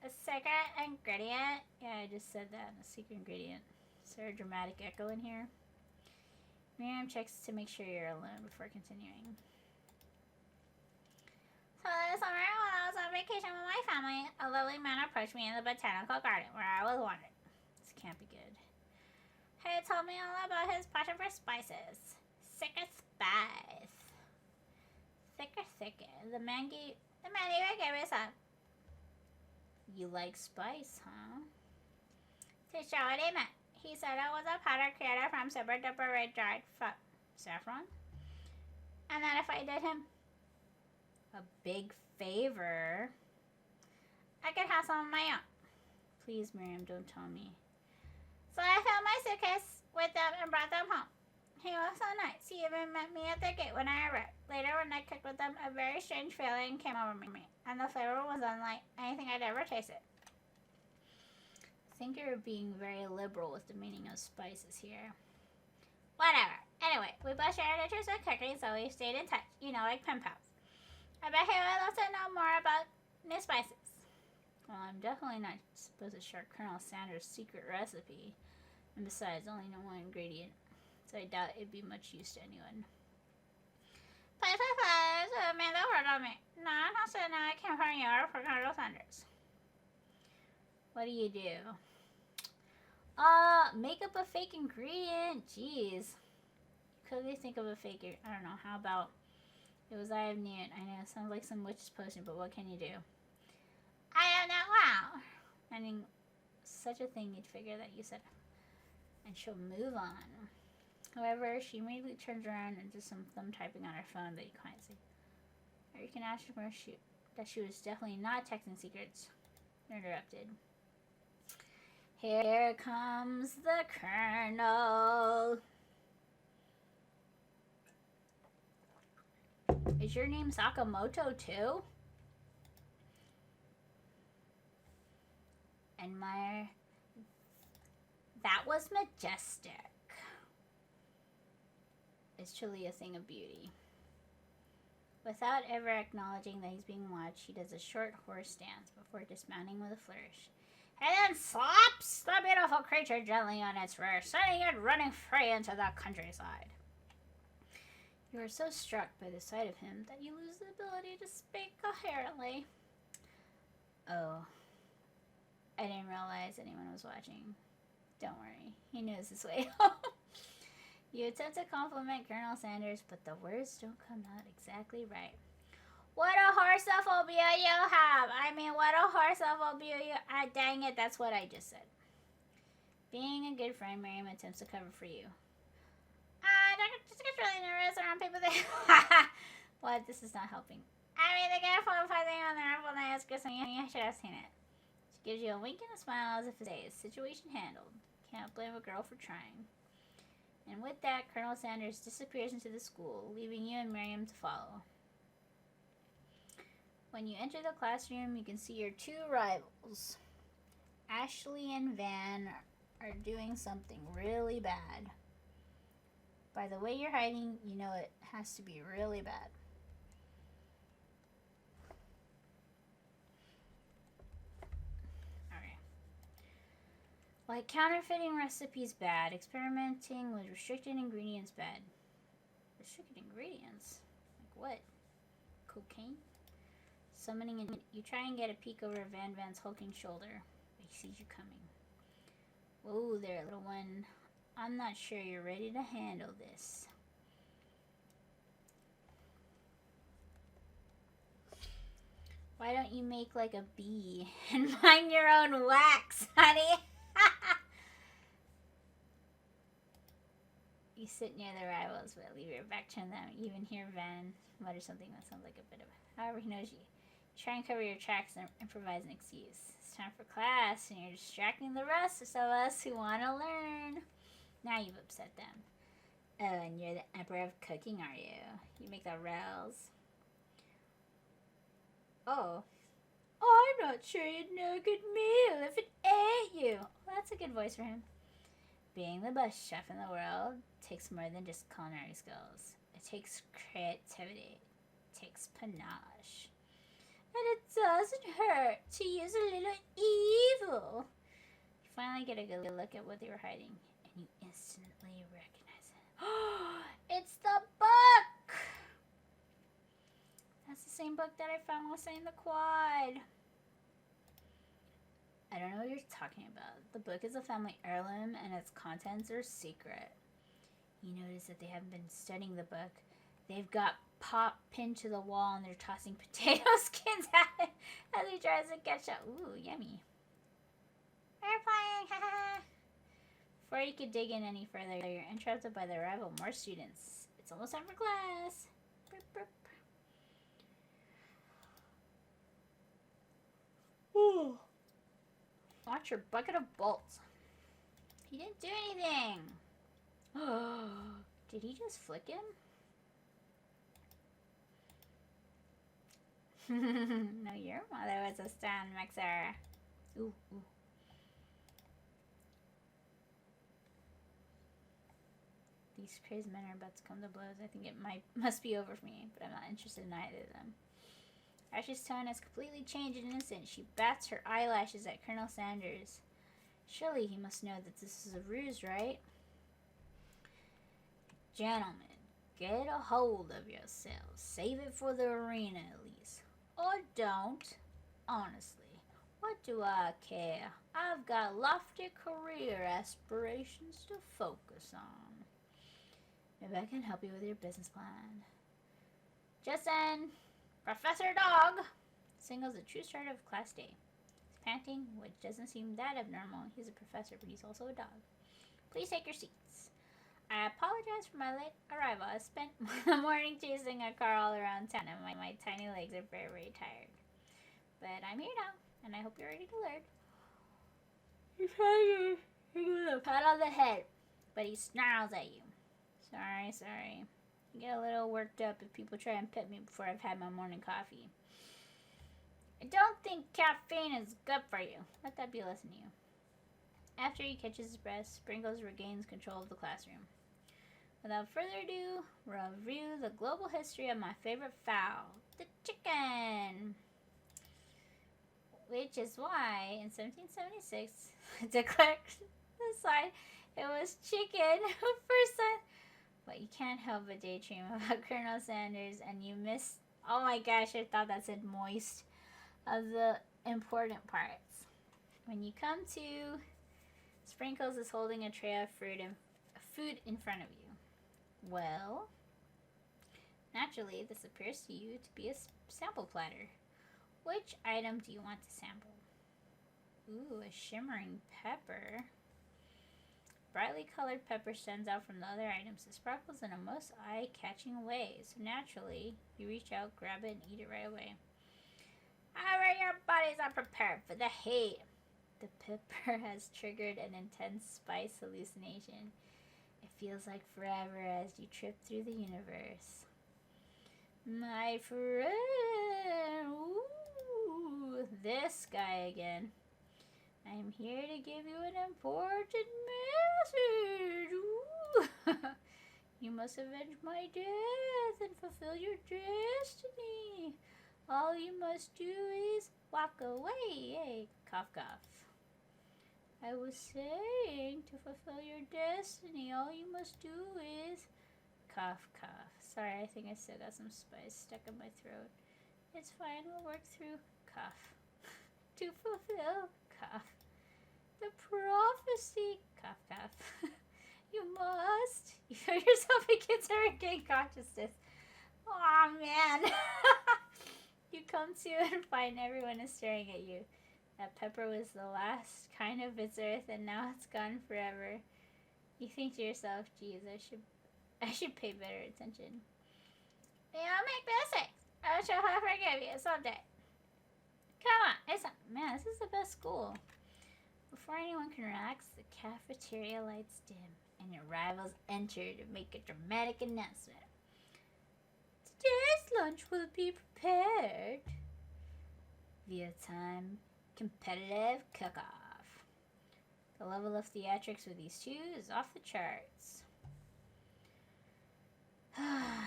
A secret ingredient? Yeah, I just said that. A secret ingredient. Is there a dramatic echo in here? Miriam checks to make sure you're alone before continuing. So this summer, when I was on vacation with my family, a lovely man approached me in the botanical garden where I was wandering. This can't be good. He told me all about his passion for spices. Thicker spice. Thicker. The man even gave me some. You like spice, huh? To show what he meant, he said it was a powder created from super duper red dried saffron. And that if I did him a big favor, I could have some of my own. Please, Miriam, don't tell me. So I filled my suitcase with them and brought them home. He was so nice. He even met me at the gate when I arrived. Later, when I cooked with them, a very strange feeling came over me, and the flavor was unlike anything I'd ever tasted. I think you're being very liberal with the meaning of spices here. Whatever. Anyway, we both shared interest in cooking, so we stayed in touch. You know, like pen pals. I bet he would love to know more about new spices. Well, I'm definitely not supposed to share Colonel Sanders' secret recipe. And besides, only know one ingredient. So I doubt it'd be much use to anyone. Please, made the word on me. No, I'm not saying I came from you or for Colonel Sanders. What do you do? Make up a fake ingredient. Jeez. Could they think of a fake? I don't know. How about it was Eye of Newt? I know it sounds like some witch's potion, but what can you do? I am not wow. I mean, such a thing you'd figure that you said, and she'll move on. However, she immediately turns around and does some thumb typing on her phone that you can't see. Or you can ask her that she was definitely not texting secrets. Interrupted. Here comes the Colonel. Is your name Sakamoto too? Admire. That was majestic. Is truly a thing of beauty. Without ever acknowledging that he's being watched, he does a short horse stance before dismounting with a flourish, and then slaps the beautiful creature gently on its rear, sending it running free into the countryside. You are so struck by the sight of him that you lose the ability to speak coherently. Oh, I didn't realize anyone was watching. Don't worry, he knows his way home. You attempt to compliment Colonel Sanders, but the words don't come out exactly right. What a horseophobia you have! I mean, what a horseophobia you... dang it, that's what I just said. Being a good friend, Miriam attempts to cover for you. I just get really nervous around people that... What? This is not helping. I mean, they get a phone fighting on their Apple Night Christmas. You should have seen it. She gives you a wink and a smile as if to say, situation handled. Can't blame a girl for trying. And with that, Colonel Sanders disappears into the school, leaving you and Miriam to follow. When you enter the classroom, you can see your two rivals. Ashley and Van are doing something really bad. By the way you're hiding, you know it has to be really bad. Like counterfeiting recipes bad, experimenting with restricted ingredients bad. Restricted ingredients? Like what? Cocaine? Summoning and you try and get a peek over Van's hulking shoulder, but he sees you coming. Whoa there, little one. I'm not sure you're ready to handle this. Why don't you make like a bee and mine your own wax, honey? You sit near the rivals, but leave your back to them. You even hear Van mutter something that sounds like a bit of. However, he knows you. You try and cover your tracks and improvise an excuse. It's time for class, and you're distracting the rest of us who want to learn. Now you've upset them. Oh, and you're the emperor of cooking, are you? You make the rails. Oh. I'm not sure you'd know a good meal if it ate you. Well, that's a good voice for him. Being the best chef in the world takes more than just culinary skills. It takes creativity. It takes panache. And it doesn't hurt to use a little evil. You finally get a good look at what they were hiding, and you instantly recognize it. It's the book! That's the same book that I found while saying the quad. I don't know what you're talking about. The book is a family heirloom and its contents are secret. You notice that they haven't been studying the book. They've got Pop pinned to the wall and they're tossing potato skins at it as he tries to catch up. Ooh, yummy. We're playing, Before you could dig in any further, you're interrupted by the arrival of more students. It's almost time for class. Burp, burp. Ooh. Watch your bucket of bolts. He didn't do anything. Did he just flick him? No, your mother was a stand mixer. Ooh, ooh. These crazy men are about to come to blows. I think it must be over for me, but I'm not interested in either of them. Ash's tone has completely changed in an instant. She bats her eyelashes at Colonel Sanders. Surely he must know that this is a ruse, right? Gentlemen, get a hold of yourselves. Save it for the arena, at least. Or don't. Honestly, what do I care? I've got lofty career aspirations to focus on. Maybe I can help you with your business plan. Justin! Professor Dog! Singles a true start of class day. He's panting, which doesn't seem that abnormal. He's a professor, but he's also a dog. Please take your seats. I apologize for my late arrival. I spent the morning chasing a car all around town, and my tiny legs are very, very tired. But I'm here now, and I hope you're ready to learn. He's trying to give you a pat on the head, but he snarls at you. Sorry. I get a little worked up if people try and pet me before I've had my morning coffee. I don't think caffeine is good for you. Let that be a lesson to you. After he catches his breath, Sprinkles regains control of the classroom. Without further ado, review the global history of my favorite fowl, the chicken. Which is why, in 1776, declared aside it was chicken first time. But you can't help but daydream about Colonel Sanders, and you missed, oh my gosh, I thought that said moist, of the important parts. When you come to, Sprinkles is holding a tray of food in front of you. Well, naturally, this appears to you to be a sample platter. Which item do you want to sample? Ooh, a shimmering pepper. Brightly colored pepper stands out from the other items. It sparkles in a most eye-catching way, so naturally, you reach out, grab it, and eat it right away. However, your bodies are prepared for the heat. The pepper has triggered an intense spice hallucination. It feels like forever as you trip through the universe. My friend, ooh, this guy again. I'm here to give you an important message. Ooh. You must avenge my death and fulfill your destiny. All you must do is walk away. Hey, cough, cough. I was saying, to fulfill your destiny, all you must do is cough, cough. Sorry, I think I still got some spice stuck in my throat. It's fine, we'll work through cough. To fulfill cough. The prophecy, cough, cough. You must. You feel yourself begin to regain consciousness. Aw, man. You come come to and find everyone is staring at you. That pepper was the last kind of its earth, and now it's gone forever. You think to yourself, geez, I should pay better attention. You'll make mistakes. I shall forgive you someday. Come on, man, this is the best school. Before anyone can relax, the cafeteria lights dim, and your rivals enter to make a dramatic announcement. Today's lunch will be prepared via time competitive cook-off. The level of theatrics with these two is off the charts. Man,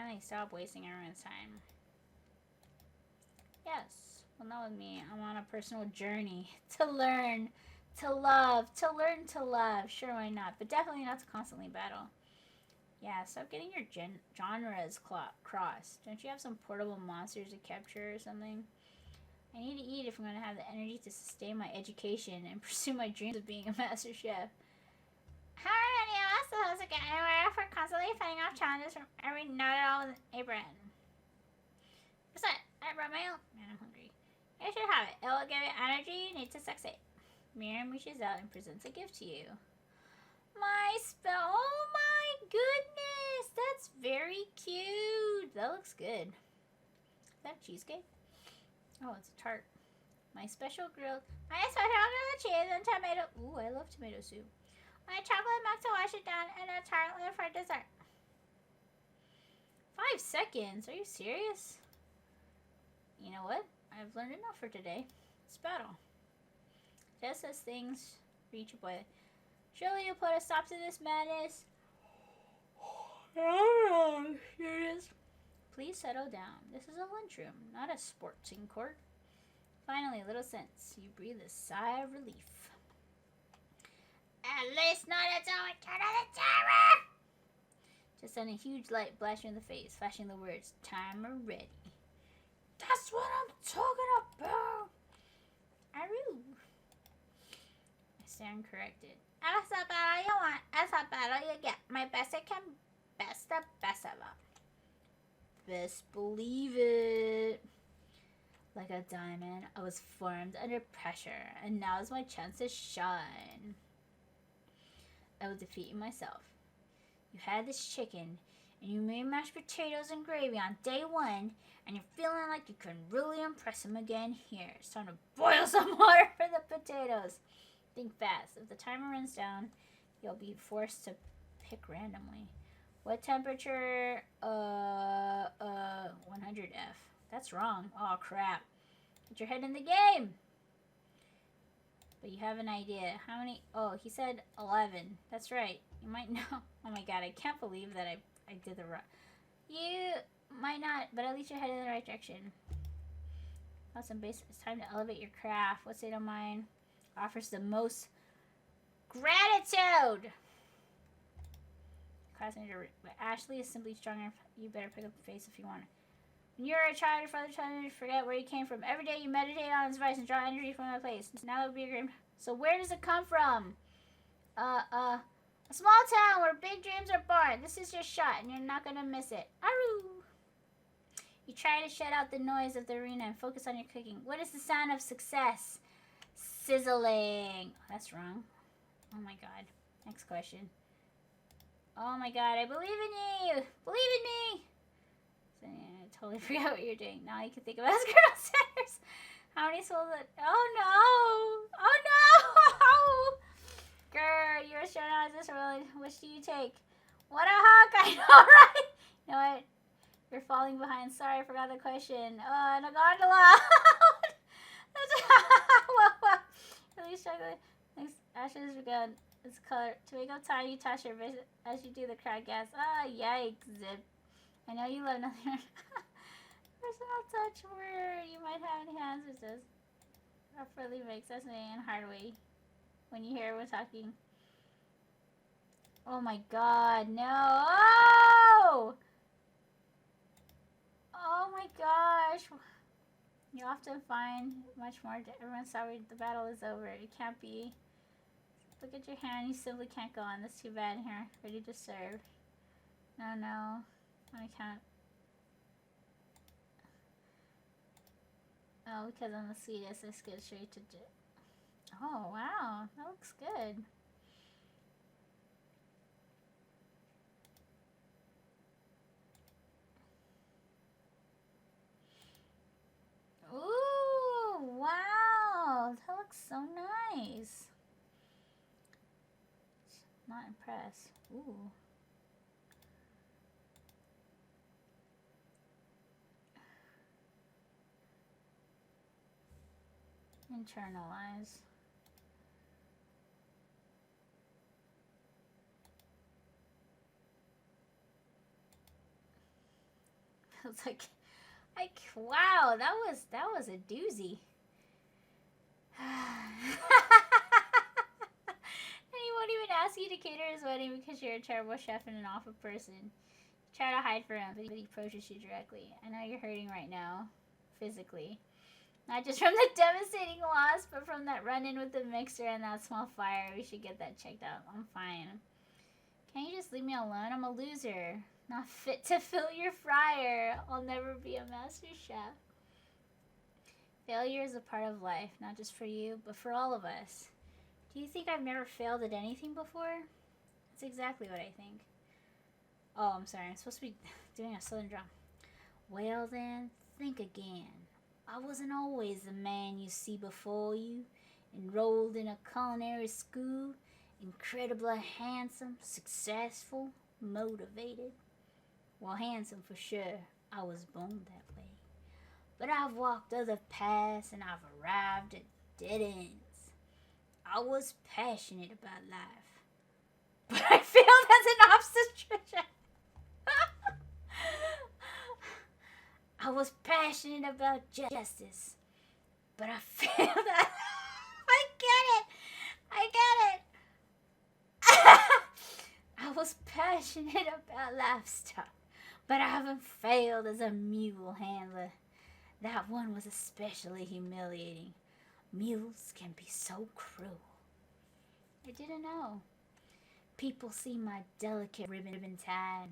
they stop wasting everyone's time. Yes, well, not with me. I'm on a personal journey to learn, to love, to learn to love. Sure, why not? But definitely not to constantly battle. Yeah, stop getting your genres crossed. Don't you have some portable monsters to capture or something? I need to eat if I'm going to have the energy to sustain my education and pursue my dreams of being a master chef. How are any of us supposed to get anywhere if we're constantly fighting off challenges from every know-it-all with an apron? Besides, I brought my own. Man, I'm hungry. You should have it. It will give you energy you need to succeed. Miriam reaches out and presents a gift to you. Oh my goodness! That's very cute. That looks good. Is that cheesecake? Oh, it's a tart. My special grilled cheese and tomato. Ooh, I love tomato soup. My chocolate milk to wash it down, and a tartlet for dessert. 5 seconds? Are you serious? You know what? I've learned enough for today. Let's battle. Just as things reach a point. Surely you'll put a stop to this madness. Here it is. Please settle down. This is a lunchroom, not a sporting court. Finally, a little sense. You breathe a sigh of relief. At least not until we turn on the timer! Just then a huge light flashed in the face, flashing the words, timer ready. That's what I'm talking about! Aroo! I stand corrected. That's the battle you want. That's the battle you get. My best it can best the best of them. Best believe it. Like a diamond, I was formed under pressure, and now is my chance to shine. I will defeat you myself. You had this chicken, and you made mashed potatoes and gravy on day 1, and you're feeling like you can really impress him again here. It's time to boil some water for the potatoes. Think fast. If the timer runs down, you'll be forced to pick randomly. What temperature? 100 F. That's wrong. Oh, crap. Get your head in the game. But you have an idea. How many? Oh, he said 11. That's right. You might know. Oh my god, I can't believe that I did the right. You might not, but at least you're headed in the right direction. Awesome base. It's time to elevate your craft. What state of mind offers the most gratitude? Class major, but Ashley is simply stronger. You better pick up the face if you want it. When you were a child, your father told you to forget where you came from. Every day you meditate on his advice and draw energy from that place. Now that would be a dream. So where does it come from? A small town where big dreams are born. This is your shot, and you're not gonna miss it. Aroo! You try to shut out the noise of the arena and focus on your cooking. What is the sound of success? Sizzling. Oh, that's wrong. Oh my god. Next question. Oh my god, I believe in you! Believe in me! So, yeah, I totally forgot what you're doing. Now I can think about as Colonel Sanders. How many souls? Oh no! Oh no! Grr, you were shown out as this world. Which do you take? What a hawk! I know, right? You know what? You're falling behind. Sorry, I forgot the question. Oh, and a gondola! well, at least chocolate. Thanks, Ashes begun. It's color. To make up time, you toss your wrist as you do the crowd gas. Ah, yikes, zip. I know you love nothing. Personal touch word. You might have any hands with this. Really makes sense in a hard way when you hear everyone talking. Oh my god, no! Oh! Oh my gosh. You often find much more. Everyone's sorry the battle is over. It can't be. Look at your hand. You simply can't go on. That's too bad here. Ready to serve. No. I can't. Oh, because I'm the sweetest, I skip straight to Oh, wow. That looks good. Ooh, wow. That looks so nice. Not impressed. Ooh. Internalize. It's like, wow, that was a doozy. And he won't even ask you to cater his wedding because you're a terrible chef and an awful person. You try to hide from him, but he approaches you directly. I know you're hurting right now, physically. Not just from the devastating loss, but from that run-in with the mixer and that small fire. We should get that checked out. I'm fine. Can't you just leave me alone? I'm a loser. Not fit to fill your fryer. I'll never be a master chef. Failure is a part of life, not just for you, but for all of us. Do you think I've never failed at anything before? That's exactly what I think. Oh, I'm sorry. I'm supposed to be doing a southern drum. Well then, think again. I wasn't always the man you see before you, enrolled in a culinary school, incredibly handsome, successful, motivated. Well, handsome for sure. I was born that way. But I've walked other paths and I've arrived at dead ends. I was passionate about life, but I failed as an obstetrician. I was passionate about justice, but I failed at... I get it! I get it! I was passionate about livestock, but I haven't failed as a mule handler. That one was especially humiliating. Mules can be so cruel. I didn't know. People see my delicate ribbon tie and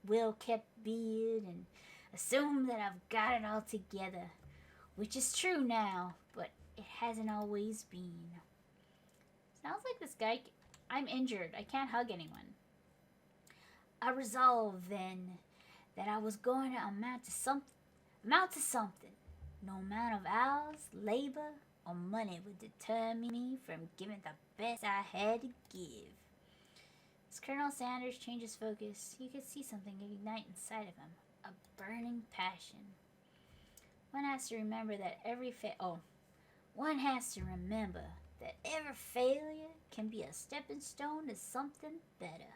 well-kept beard and assume that I've got it all together, which is true now, but it hasn't always been. Sounds like this guy... I'm injured. I can't hug anyone. I resolved then that I was going to amount to something. No amount of hours, labor, or money would deter me from giving the best I had to give. As Colonel Sanders changes focus, you could see something ignite inside of him. A burning passion. One has to remember that every failure can be a stepping stone to something better.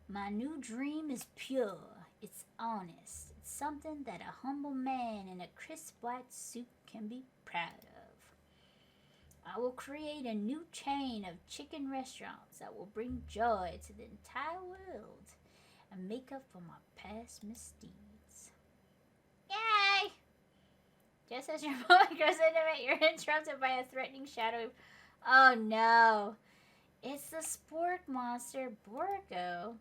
My new dream is pure. It's honest. It's something that a humble man in a crisp white suit can be proud of. I will create a new chain of chicken restaurants that will bring joy to the entire world and make up for my past misdeeds. Yay! Just as your moment grows intimate, you're interrupted by a threatening shadow. Oh no! It's the spork monster, Borgo.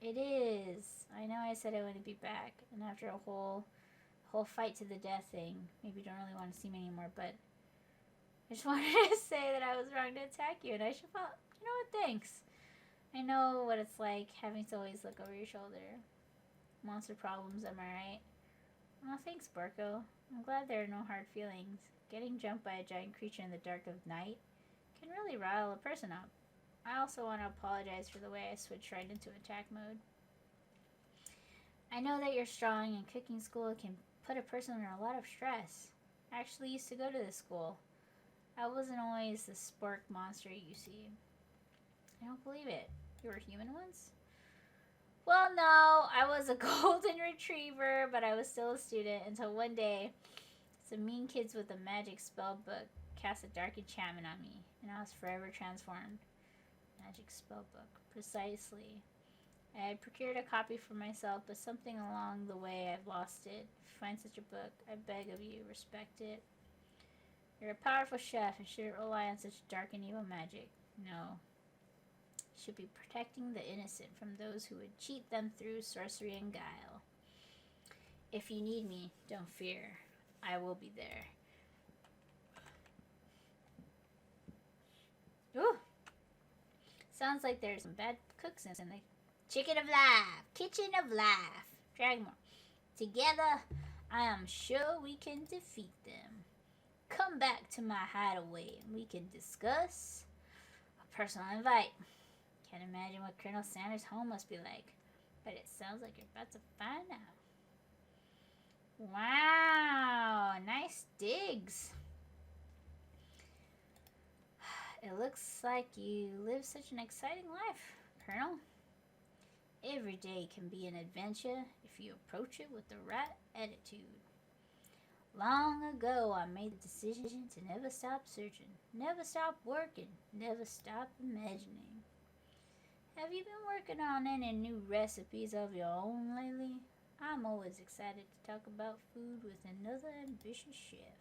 It is. I know I said I wouldn't be back, and after a whole fight to the death thing, maybe you don't really want to see me anymore, but I just wanted to say that I was wrong to attack you, and I should feel, you know what, thanks. I know what it's like having to always look over your shoulder. Monster problems, am I right? Oh, thanks, Borko. I'm glad there are no hard feelings. Getting jumped by a giant creature in the dark of night can really rile a person up. I also want to apologize for the way I switched right into attack mode. I know that you're strong and cooking school can put a person under a lot of stress. I actually used to go to this school. I wasn't always the spork monster you see. I don't believe it. You were human once? Well, no, I was a golden retriever, but I was still a student until one day some mean kids with a magic spell book cast a dark enchantment on me, and I was forever transformed. Magic spell book, precisely. I had procured a copy for myself, but something along the way I've lost it. If you find such a book, I beg of you, respect it. You're a powerful chef and shouldn't rely on such dark and evil magic. No. You should be protecting the innocent from those who would cheat them through sorcery and guile. If you need me, don't fear. I will be there. Ooh, sounds like there's some bad cooks in the Chicken of Life, Kitchen of Life. Dragmore. Together, I am sure we can defeat them. Come back to my hideaway and we can discuss a personal invite. Can't imagine what Colonel Sanders' home must be like, but it sounds like you're about to find out. Wow, nice digs. It looks like you live such an exciting life, Colonel. Every day can be an adventure if you approach it with the right attitude. Long ago, I made the decision to never stop searching, never stop working, never stop imagining. Have you been working on any new recipes of your own lately? I'm always excited to talk about food with another ambitious chef.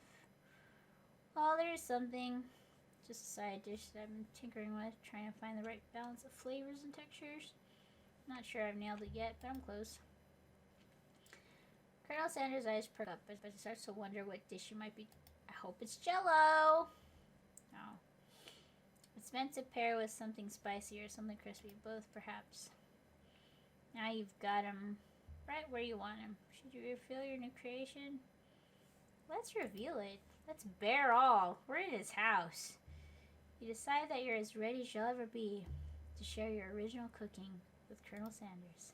Well, there's something, just a side dish that I've been tinkering with, trying to find the right balance of flavors and textures. Not sure I've nailed it yet, but I'm close. Colonel Sanders' eyes perk up, but he starts to wonder what dish you might be. I hope it's Jell-O! No. It's meant to pair with something spicy or something crispy, both perhaps. Now you've got him right where you want him. Should you reveal your new creation? Let's reveal it. Let's bare all. We're in his house. You decide that you're as ready as you'll ever be to share your original cooking with Colonel Sanders.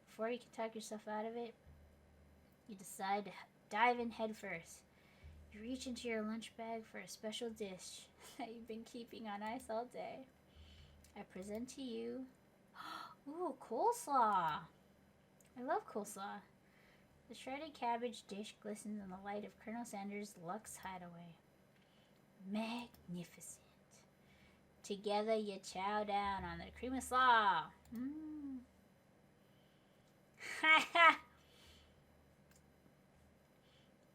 Before you can talk yourself out of it, you decide to dive in head first. You reach into your lunch bag for a special dish that you've been keeping on ice all day. I present to you, ooh, coleslaw. I love coleslaw. The shredded cabbage dish glistens in the light of Colonel Sanders' Lux hideaway. Magnificent. Together you chow down on the cream of slaw.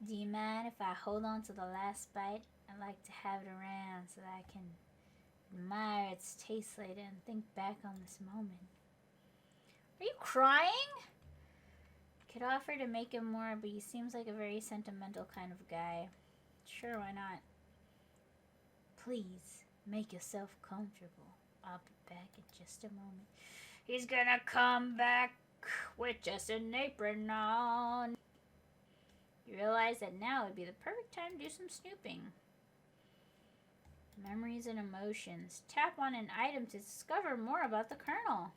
Do you mind if I hold on to the last bite? I'd like to have it around so that I can admire its taste later and think back on this moment. Are you crying? Could offer to make him more, but he seems like a very sentimental kind of guy. Sure, why not? Please, make yourself comfortable. I'll be back in just a moment. He's gonna come back with just an apron on. You realize that now would be the perfect time to do some snooping. Memories and emotions. Tap on an item to discover more about the Colonel.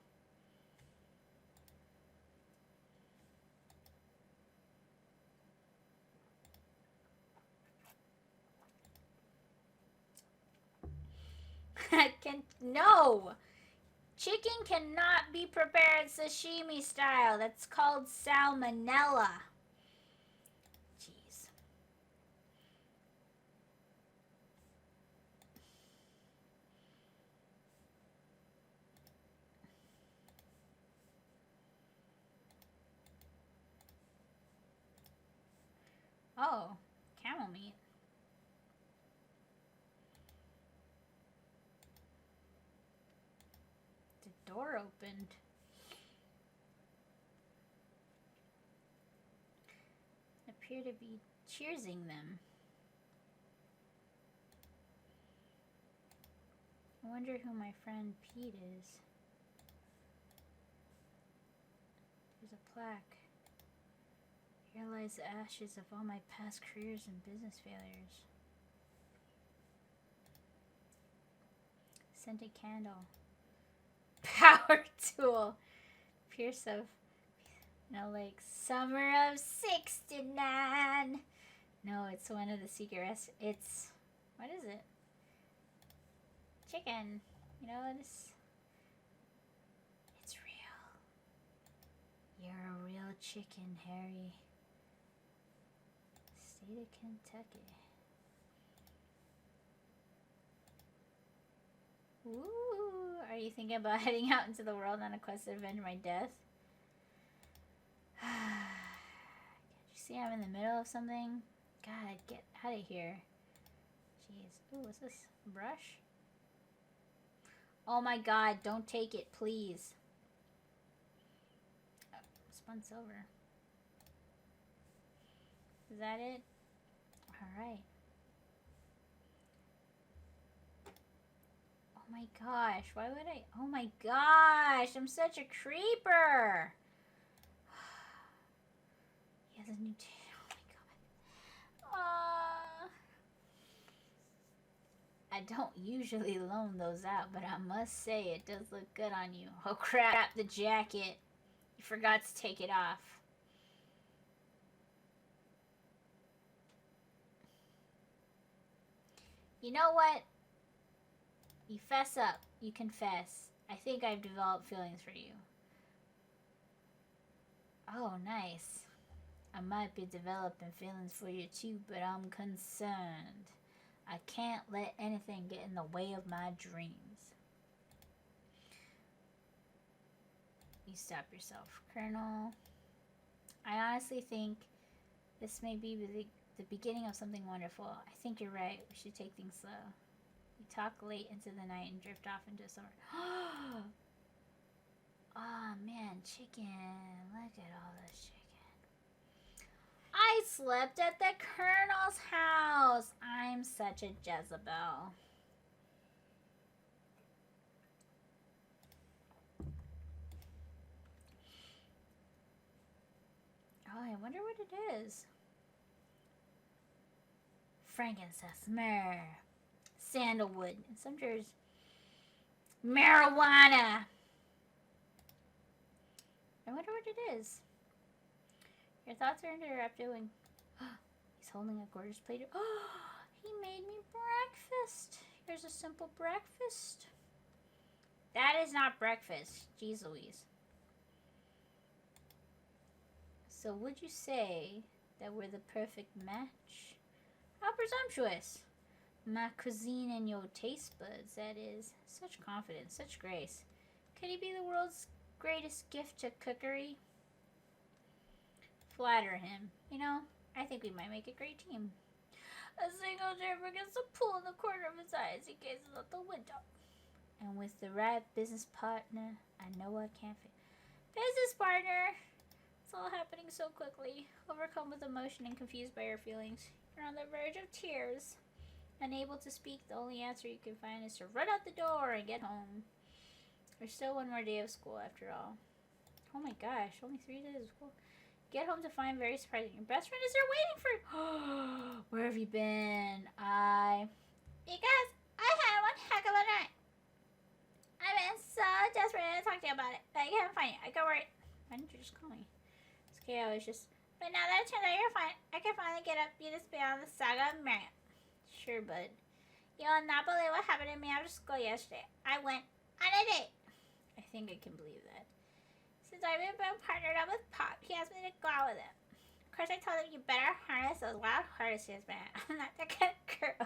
No! Chicken cannot be prepared sashimi style. That's called salmonella. Jeez. Oh, camel meat. The door opened. Appear to be cheersing them. I wonder who my friend Pete is. There's a plaque. Here lies the ashes of all my past careers and business failures. Scented candle. Power tool. Pierce of, like summer of '69. No, it's one of the secret it's, what is it? Chicken. You know, it's real. You're a real chicken, Harry. State of Kentucky. Ooh, are you thinking about heading out into the world on a quest to avenge my death? Can't you see I'm in the middle of something? God, get out of here. Jeez. Ooh, what's this? Brush? Oh my god, don't take it, please. Oh, spun silver. Is that it? Alright. my gosh, why would I? Oh my gosh, I'm such a creeper. He has a new tail. Oh my god. I don't usually loan those out, but I must say it does look good on you. Oh crap, the jacket. You forgot to take it off. You know what? You fess up. You confess. I think I've developed feelings for you. Oh, nice. I might be developing feelings for you too, but I'm concerned. I can't let anything get in the way of my dreams. You stop yourself, Colonel. I honestly think this may be the beginning of something wonderful. I think you're right. We should take things slow. We talk late into the night and drift off into summer. Oh man, chicken. Look at all this chicken. I slept at the Colonel's house. I'm such a Jezebel. Oh, I wonder what it is. Frankincense, myrrh, sandalwood, and sometimes marijuana. I wonder what it is. Your thoughts are interrupted when he's holding a gorgeous plate. Oh, he made me breakfast. Here's a simple breakfast. That is not breakfast. Jeez Louise. So would you say that we're the perfect match? How presumptuous. My cuisine and your taste buds, that is. Such confidence, such grace. Could he be the world's greatest gift to cookery? Flatter him. You know, I think we might make a great team. A single tear begins to pull in the corner of his eye as he gazes out the window. And with the right business partner, I know I can't fail. Business partner! It's all happening so quickly. Overcome with emotion and confused by your feelings. You're on the verge of tears. Unable to speak, the only answer you can find is to run out the door and get home. There's still one more day of school after all. Oh my gosh, only 3 days of school. Get home to find very surprising. Your best friend is there waiting for you. Where have you been? Because I had one heck of a night. I've been so desperate to talk to you about it, but I can't find you. I got worried. Why didn't you just call me? It's okay, I was just... But now that it turns out you're fine, I can finally get up you to speed on the saga of Marion. Sure, bud. You'll not believe what happened to me after school yesterday. I went on a date. I think I can believe that. Since I've been partnered up with Pop, he asked me to go out with him. Of course, I told him you better harness those wild horses, man. I'm not that kind of girl.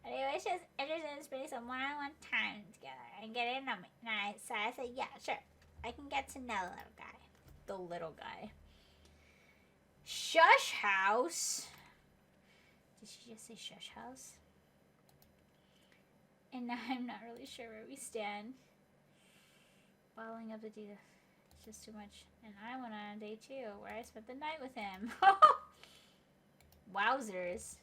And he was just interested in spending some one-on-one time together and getting to know me. So I said, yeah, sure. I can get to know the little guy. The little guy. Shush house. Did she just say shush house? And now I'm not really sure where we stand. Bottling up the data. It's just too much. And I went on a day too, where I spent the night with him. Wowzers.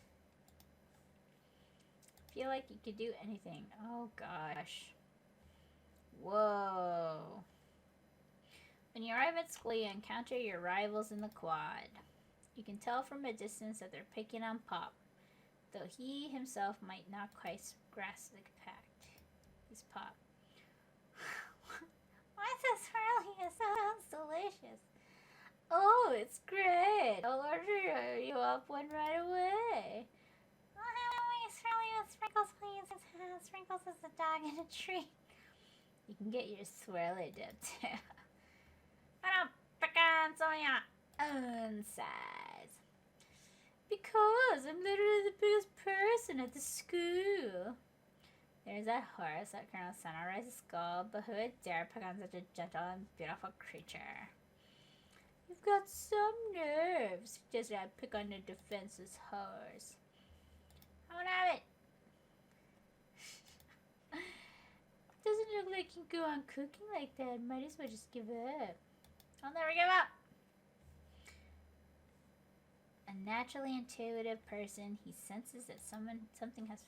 Feel like you could do anything. Oh gosh. Whoa. When you arrive at school, you encounter your rivals in the quad. You can tell from a distance that they're picking on Pop, though he himself might not quite grasp the fact. He's Pop. What's this swirly? It sounds delicious. Oh, it's great. I'll order you up one right away. I'll have my swirly with sprinkles, please. Sprinkles is a dog in a tree. You can get your swirly dip too. But I'm picking some of your own size. Because I'm literally the biggest person at the school. There's that horse that Colonel Sunrise's skull, but who would dare pick on such a gentle and beautiful creature? You've got some nerves. Just I pick on a defenseless horse. I won't have it. Doesn't look like you can go on cooking like that. Might as well just give up. I'll never give up. A naturally intuitive person, he senses that something has...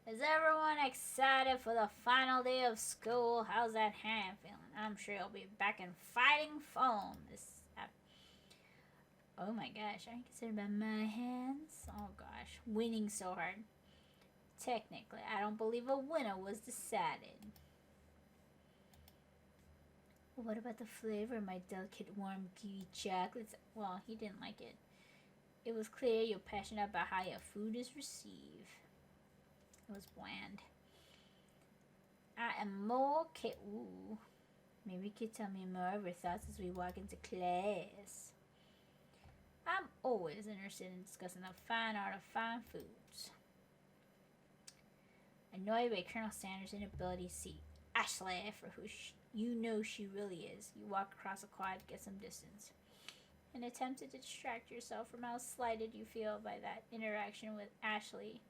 Is everyone excited for the final day of school? How's that hand feeling? I'm sure you'll be back in fighting foam Oh my gosh, I can consider by my hands. Oh gosh, winning so hard. Technically, I don't believe a winner was decided. What about the flavor of my delicate warm gooey chocolates? Well, he didn't like it. It was clear you're passionate about how your food is received. It was bland. I am more Ooh. Maybe you could tell me more of your thoughts as we walk into class. I'm always interested in discussing the fine art of fine foods. Annoyed by Colonel Sanders' inability to see Ashley for who you know she really is, you walk across the quad to get some distance. In an attempt to distract yourself from how slighted you feel by that interaction with Ashley,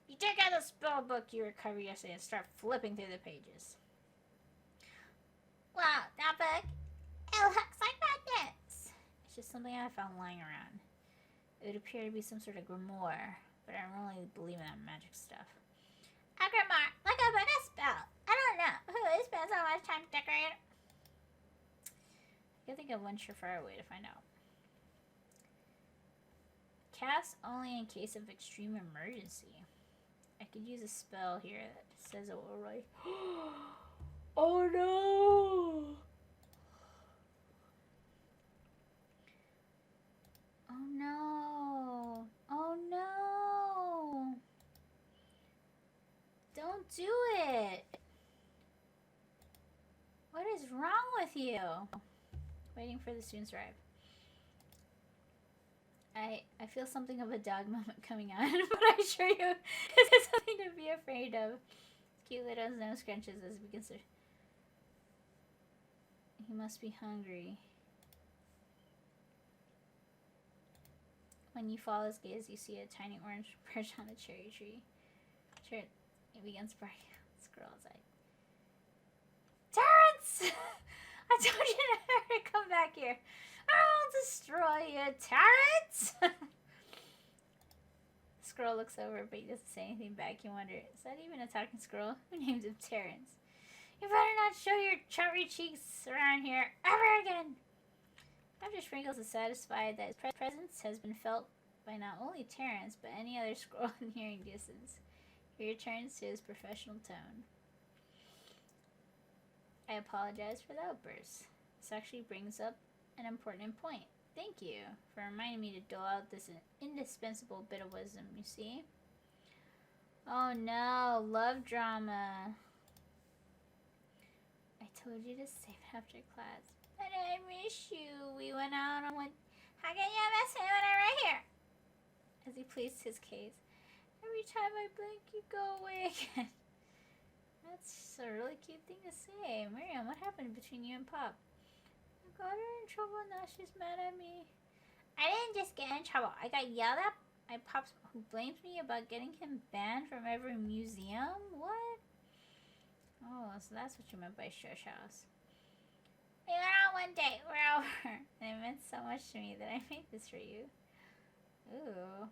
you take out the spell book you recovered yesterday and start flipping through the pages. Wow, that book, it looks like madness. It's just something I found lying around. It would appear to be some sort of grimoire, but I don't really believe in that magic stuff. A grimoire, like a book of spells. I don't know who spends so much time to decorate. I can think of one surefire way to find out. Cast only in case of extreme emergency. I could use a spell here that says it will write. Oh no! Oh no! Oh no! Don't do it! What is wrong with you? Waiting for the students to arrive. I feel something of a dog moment coming on, but I assure you, it's something to be afraid of. Cute little nose scrunches as we consider. He must be hungry. When you follow his gaze, you see a tiny orange perch on a cherry tree. It begins barking. Squirrel outside. Terrence! I told you never to come back here. I'll destroy you, Terrence! The squirrel looks over, but he doesn't say anything back. You wonder, is that even a talking squirrel? Who named him Terrence? You better not show your chubby cheeks around here ever again. After Sprinkles is satisfied that his presence has been felt by not only Terrence, but any other squirrel in hearing distance, he returns to his professional tone. I apologize for the outburst. This actually brings up an important point. Thank you for reminding me to dole out this indispensable bit of wisdom, you see? Oh no, love drama. I told you to save it after class. But I miss you. We went out on one. How can you miss me when I'm right here? As he pleads his case. Every time I blink, you go away again. That's a really cute thing to say. Miriam, what happened between you and Pop? I got her in trouble, now she's mad at me. I didn't just get in trouble. I got yelled at by Pop, who blames me about getting him banned from every museum? What? Oh, so that's what you meant by shush house. We went out one date. We're over. And it meant so much to me that I made this for you. Ooh.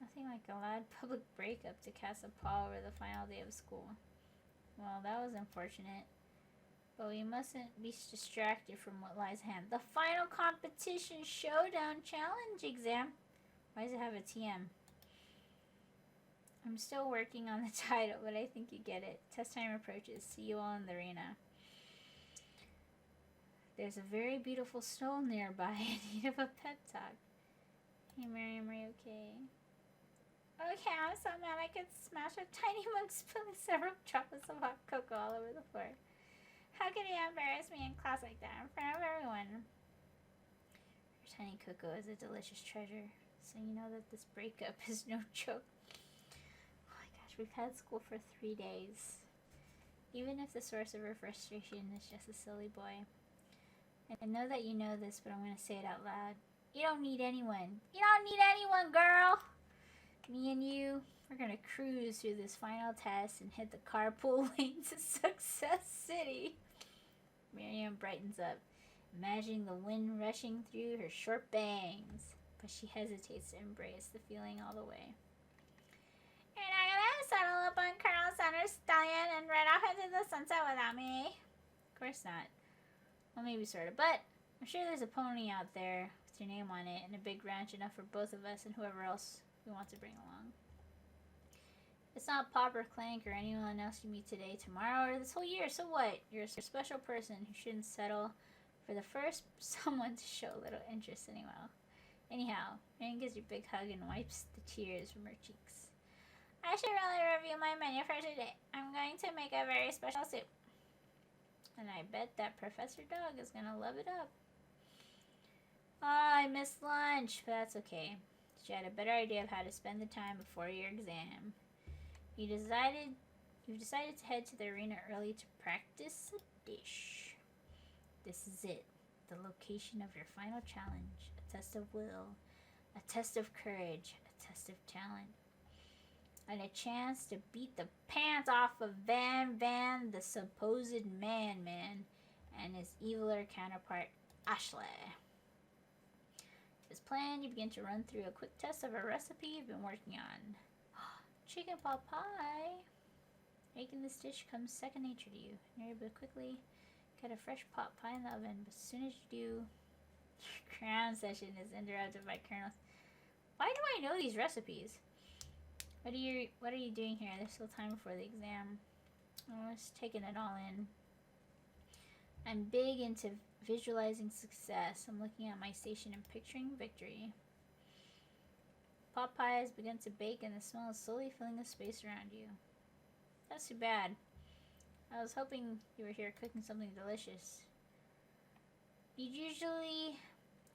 Nothing like a loud public breakup to cast a pall over the final day of school. Well, that was unfortunate. But we mustn't be distracted from what lies ahead. The final competition showdown challenge exam. Why does it have a TM? I'm still working on the title, but I think you get it. Test time approaches. See you all in the arena. There's a very beautiful snow nearby in need of a pep talk. Hey Miriam, are you okay? Okay, I'm so mad I could smash a tiny mug, spilling several droplets of hot cocoa all over the floor. How could he embarrass me in class like that in front of everyone? Your tiny cocoa is a delicious treasure, so you know that this breakup is no joke. Oh my gosh, we've had school for 3 days. Even if the source of her frustration is just a silly boy. I know that you know this, but I'm going to say it out loud. You don't need anyone. You don't need anyone, girl! Me and you, we're going to cruise through this final test and hit the carpool lane to Success City. Miriam brightens up, imagining the wind rushing through her short bangs, but she hesitates to embrace the feeling all the way. You're not going to settle up on Colonel Sanders' stallion and ride off into the sunset without me? Of course not. Well, maybe sort of, but I'm sure there's a pony out there with your name on it and a big ranch enough for both of us and whoever else we want to bring along. It's not Pop or Clank or anyone else you meet today, tomorrow, or this whole year. So what? You're a special person who shouldn't settle for the first someone to show a little interest Anyhow, Rain gives you a big hug and wipes the tears from her cheeks. I should really review my menu for today. I'm going to make a very special soup. And I bet that Professor Dog is going to love it up. Oh, I missed lunch, but that's okay. She had a better idea of how to spend the time before your exam. You've decided to head to the arena early to practice a dish. This is it. The location of your final challenge. A test of will. A test of courage. A test of talent. And a chance to beat the pants off of Van, the supposed man, and his eviler counterpart, Ashley. As planned, you begin to run through a quick test of a recipe you've been working on. Chicken pot pie. Making this dish comes second nature to you. You're able to quickly get a fresh pot pie in the oven, but as soon as you do, your cram session is interrupted by Colonel. Why do I know these recipes? What are you doing here? There's still time before the exam. I was taking it all in. I'm big into visualizing success. I'm looking at my station and picturing victory. Pot pie has begun to bake and the smell is slowly filling the space around you. That's too bad. I was hoping you were here cooking something delicious. You'd usually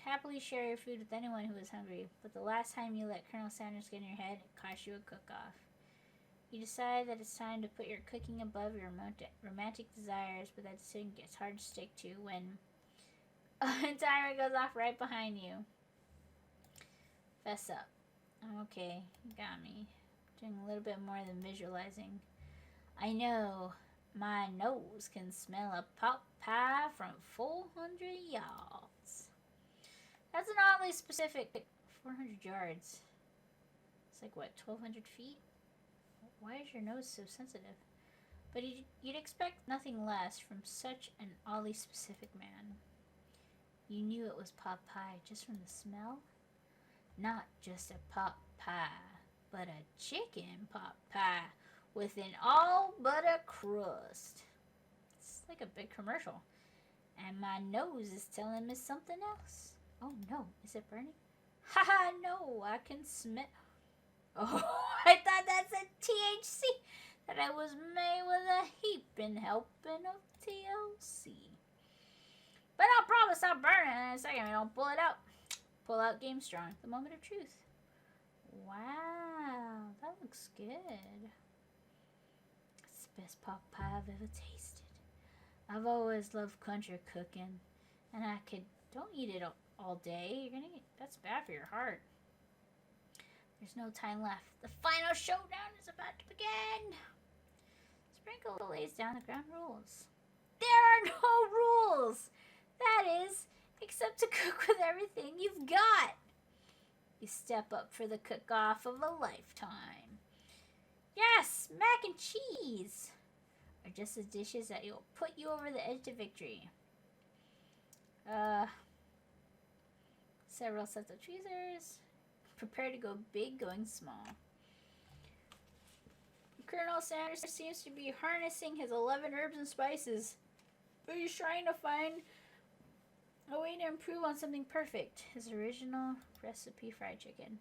happily share your food with anyone who was hungry, but the last time you let Colonel Sanders get in your head, it cost you a cook-off. You decide that it's time to put your cooking above your romantic desires, but that decision gets hard to stick to when a timer goes off right behind you. Fess up. Okay, you got me. Doing a little bit more than visualizing. I know. My nose can smell a pot pie from 400 yards. That's an oddly specific 400 yards. It's like, what, 1,200 feet? Why is your nose so sensitive? But you'd expect nothing less from such an oddly specific man. You knew it was pot pie just from the smell? Not just a pot pie, but a chicken pot pie with an all butter crust. It's like a big commercial. And my nose is telling me something else. Oh no, is it burning? Haha, no, I can smell. Oh, I thought that said THC. That I was made with a heaping helping of TLC. But I'll promise I'll burn it in a second. I don't pull it out. Pull out Game Strong. The moment of truth. Wow, that looks good. It's the best pot pie I've ever tasted. I've always loved country cooking, and don't eat it all day. That's bad for your heart. There's no time left. The final showdown is about to begin. Sprinkle lays down the ground rules. There are no rules. That is, except to cook with everything you've got. You step up for the cook-off of a lifetime. Yes, mac and cheese are just the dishes that will put you over the edge to victory. Several sets of tweezers. Prepare to go big, going small. Colonel Sanders seems to be harnessing his 11 herbs and spices, but he's trying to find a way to improve on something perfect. His original recipe fried chicken.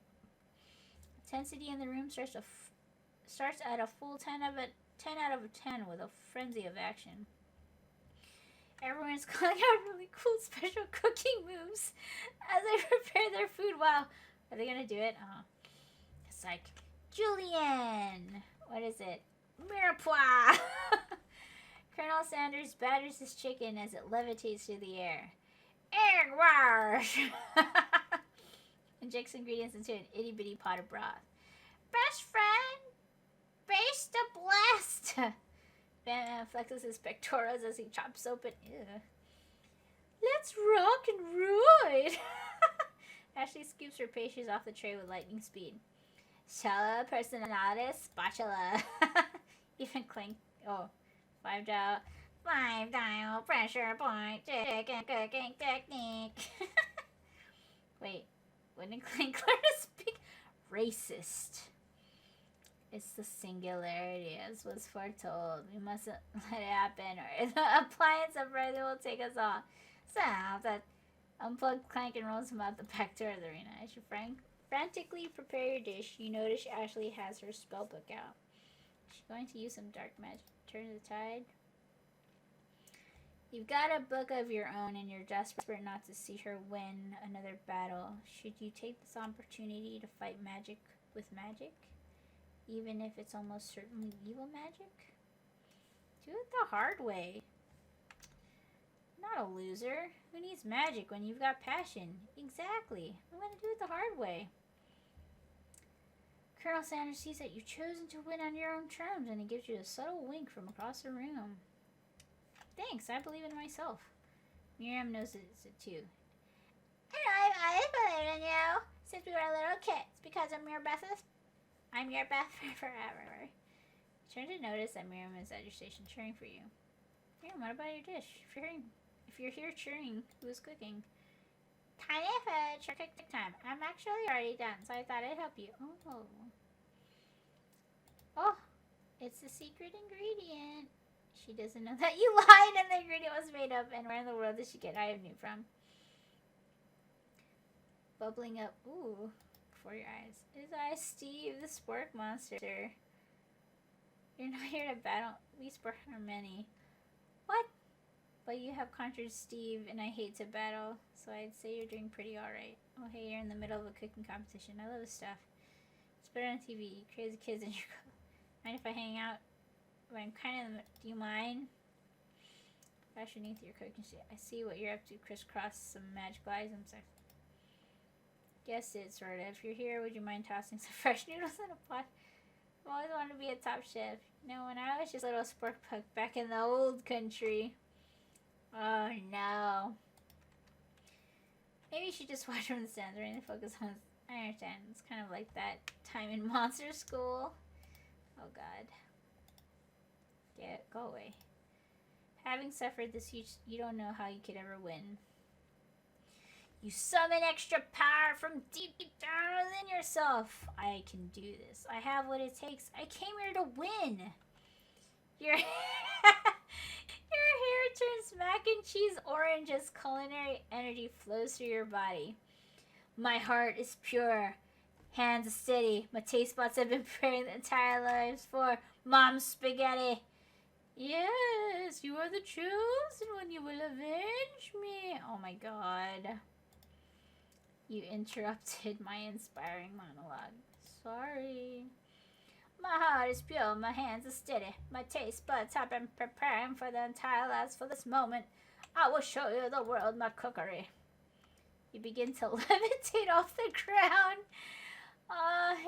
Intensity in the room starts at a full 10 out of 10 with a frenzy of action. Everyone's calling out really cool special cooking moves as they prepare their food. Wow, are they gonna do it? It's like, Julian, what is it? Mirepoix. Colonel Sanders batters his chicken as it levitates through the air. Egg wash. Injects ingredients into an itty bitty pot of broth. Best friend, baste a blast. Batman flexes his pectorals as he chops open. Ew. Let's rock and roll. Ashley scoops her pastries off the tray with lightning speed. Shala personality spatula. Even Clink. Oh, 5 dial. 5 dial pressure point chicken cooking technique. Wait, wouldn't Clink learn to speak? Racist. It's the singularity, as was foretold. We mustn't let it happen, or the appliance upright will take us all. So, that unplugged Clank and rolls him out the back door of the arena. As you frantically prepare your dish, you notice Ashley has her spell book out. She's going to use some dark magic to turn the tide. You've got a book of your own, and you're desperate not to see her win another battle. Should you take this opportunity to fight magic with magic? Even if it's almost certainly evil magic? Do it the hard way. Not a loser. Who needs magic when you've got passion? Exactly. I'm going to do it the hard way. Colonel Sanders sees that you've chosen to win on your own terms, and he gives you a subtle wink from across the room. Thanks, I believe in myself. Miriam knows it too. And I believe in you since we were little kids, because I'm your bestest. I'm your best friend forever. You turn to notice that Miriam is at your station cheering for you. Miriam, what about your dish? If you're here cheering, who's cooking? Tiny food, sure cook time. I'm actually already done, so I thought I'd help you. Oh, it's a secret ingredient. She doesn't know that you lied and the ingredient was made up, and where in the world did she get iodine from? Bubbling up, before your eyes. It is I, Steve, the spork monster. You're not here to battle. We spork are many. What? But you have conquered Steve, and I hate to battle, so I'd say you're doing pretty alright. Oh, hey, you're in the middle of a cooking competition. I love this stuff. It's better on TV. Crazy kids in your club. Mind if I hang out? I'm kind of. Do you mind? Bash beneath your cooking sheet. I see what you're up to. Crisscross some magical items. Guess it, sort of. If you're here, would you mind tossing some fresh noodles in a pot? I've always wanted to be a top chef. You know, when I was just a little spork pug back in the old country. Oh no. Maybe you should just watch from the stands, right? And focus on. I understand. It's kind of like that time in monster school. Oh god. Go away. Having suffered this, you don't know how you could ever win. You summon extra power from deep down within yourself. I can do this. I have what it takes. I came here to win. Your hair turns mac and cheese orange as culinary energy flows through your body. My heart is pure. Hands steady. My taste buds have been praying the entire lives for Mom's spaghetti. Yes, you are the chosen one. You will avenge me. Oh my god. You interrupted my inspiring monologue. Sorry. My heart is pure. My hands are steady. My taste buds have been preparing for the entire lives for this moment. I will show you the world my cookery. You begin to levitate off the ground.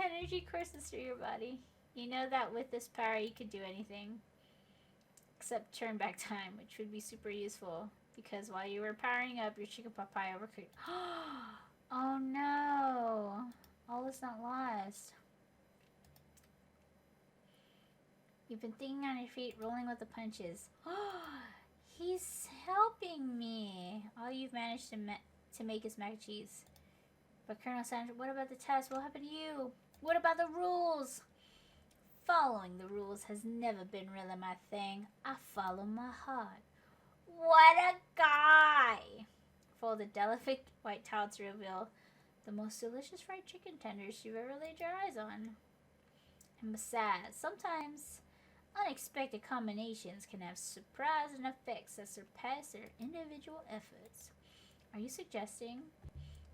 Energy courses through your body. You know that with this power you could do anything. Except turn back time, which would be super useful. Because while you were powering up, your chicken pot pie overcooked. Oh no. All is not lost. You've been thinking on your feet, rolling with the punches. He's helping me. All you've managed to make is mac and cheese. But Colonel Sandra, what about the test? What happened to you? What about the rules? Following the rules has never been really my thing. I follow my heart. What a guy! Folded delicate white towel to reveal the most delicious fried chicken tenders you've ever laid your eyes on. And besides, sometimes unexpected combinations can have surprising effects that surpass their individual efforts. Are you suggesting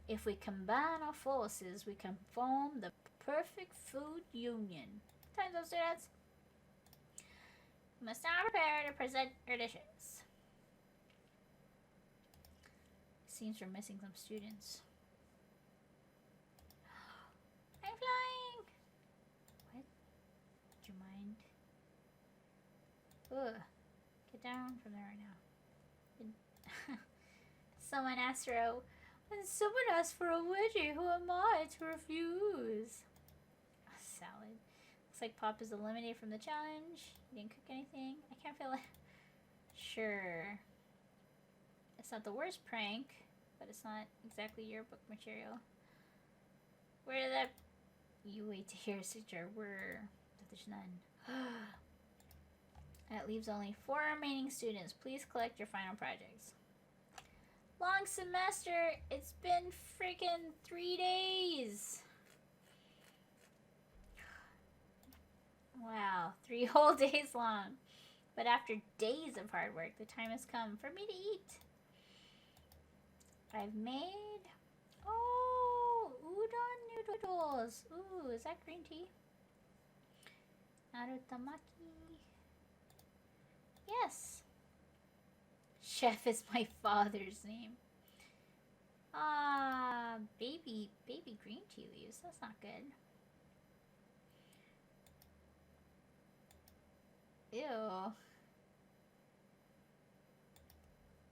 if we combine our forces, we can form the perfect food union? Time's up, students. You must now prepare to present your dishes. Seems we're missing some students. I'm flying! What? Would you mind? Ugh. Get down from there right now. Someone asked for a wedgie. Who am I to refuse? salad. Looks like Pop is eliminated from the challenge. He didn't cook anything. I can't feel it. Sure. It's not the worst prank, but it's not exactly your book material. Where did that... You wait to hear a signature. But there's none. That leaves only 4 remaining students. Please collect your final projects. Long semester. It's been freaking 3 days. Wow, 3 whole days long. But after days of hard work, the time has come for me to eat. I've made... Oh, udon noodles. Ooh, is that green tea? Narutamaki. Yes. Chef is my father's name. Baby green tea leaves. That's not good. Ew.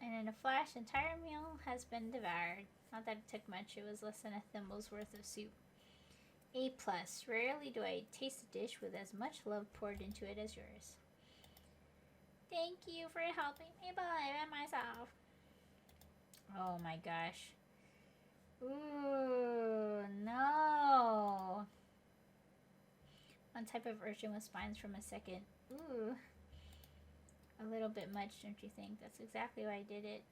And in a flash, the entire meal has been devoured. Not that it took much, it was less than a thimble's worth of soup. A+. Rarely do I taste a dish with as much love poured into it as yours. Thank you for helping me believe in myself. Oh my gosh. Ooh, no. One type of urchin with spines from a second. Ooh. A little bit much, don't you think? That's exactly why I did it.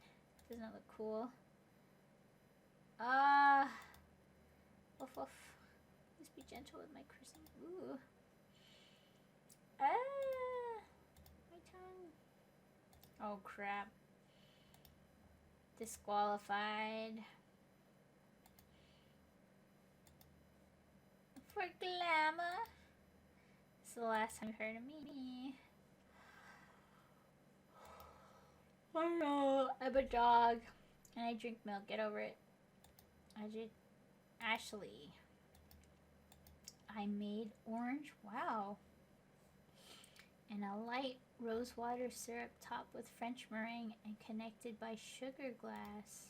Doesn't it look cool? Woof woof. Please be gentle with my cursing. Ooh. My tongue. Oh crap. Disqualified. For glamour. This is the last time you heard of me. I know. I'm a dog. And I drink milk. Get over it. Ashley. I made orange. Wow. And a light rosewater syrup topped with French meringue and connected by sugar glass.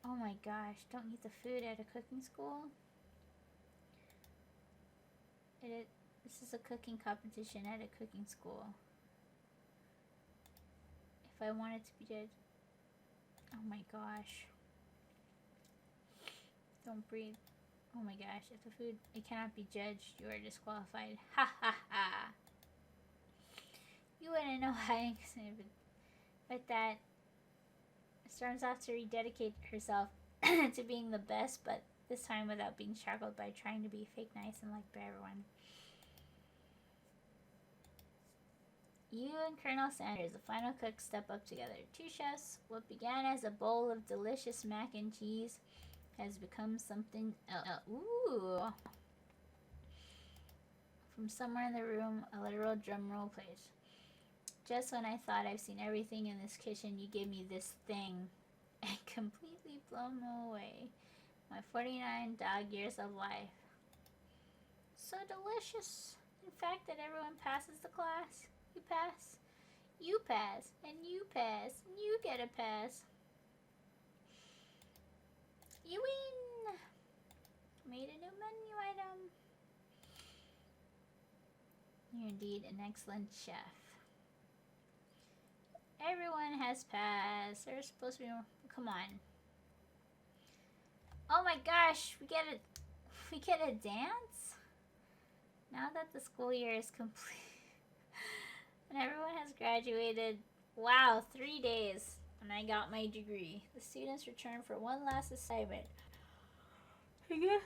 Oh my gosh. Don't eat the food at a cooking school. This is a cooking competition at a cooking school. If I wanted to be dead. Oh my gosh. Don't breathe. Oh my gosh. If the food, it cannot be judged, you are disqualified. Ha ha ha. You wouldn't know how but that storms off to rededicate herself to being the best, but this time without being shackled by trying to be fake nice and liked by everyone. You and Colonel Sanders, the final cook, step up together. 2 chefs. What began as a bowl of delicious mac and cheese has become something else. Ooh. From somewhere in the room, a literal drum roll plays. Just when I thought I've seen everything in this kitchen, you gave me this thing and completely blown away. My 49 dog years of life. So delicious. In fact, that everyone passes the class. You pass, you pass, and you pass, and you get a pass. You win! Made a new menu item. You're indeed an excellent chef. Everyone has passed. There's supposed to be more. Come on. Oh my gosh, we get a dance? Now that the school year is complete. And everyone has graduated. Wow, 3 days. And I got my degree. The students return for one last assignment. The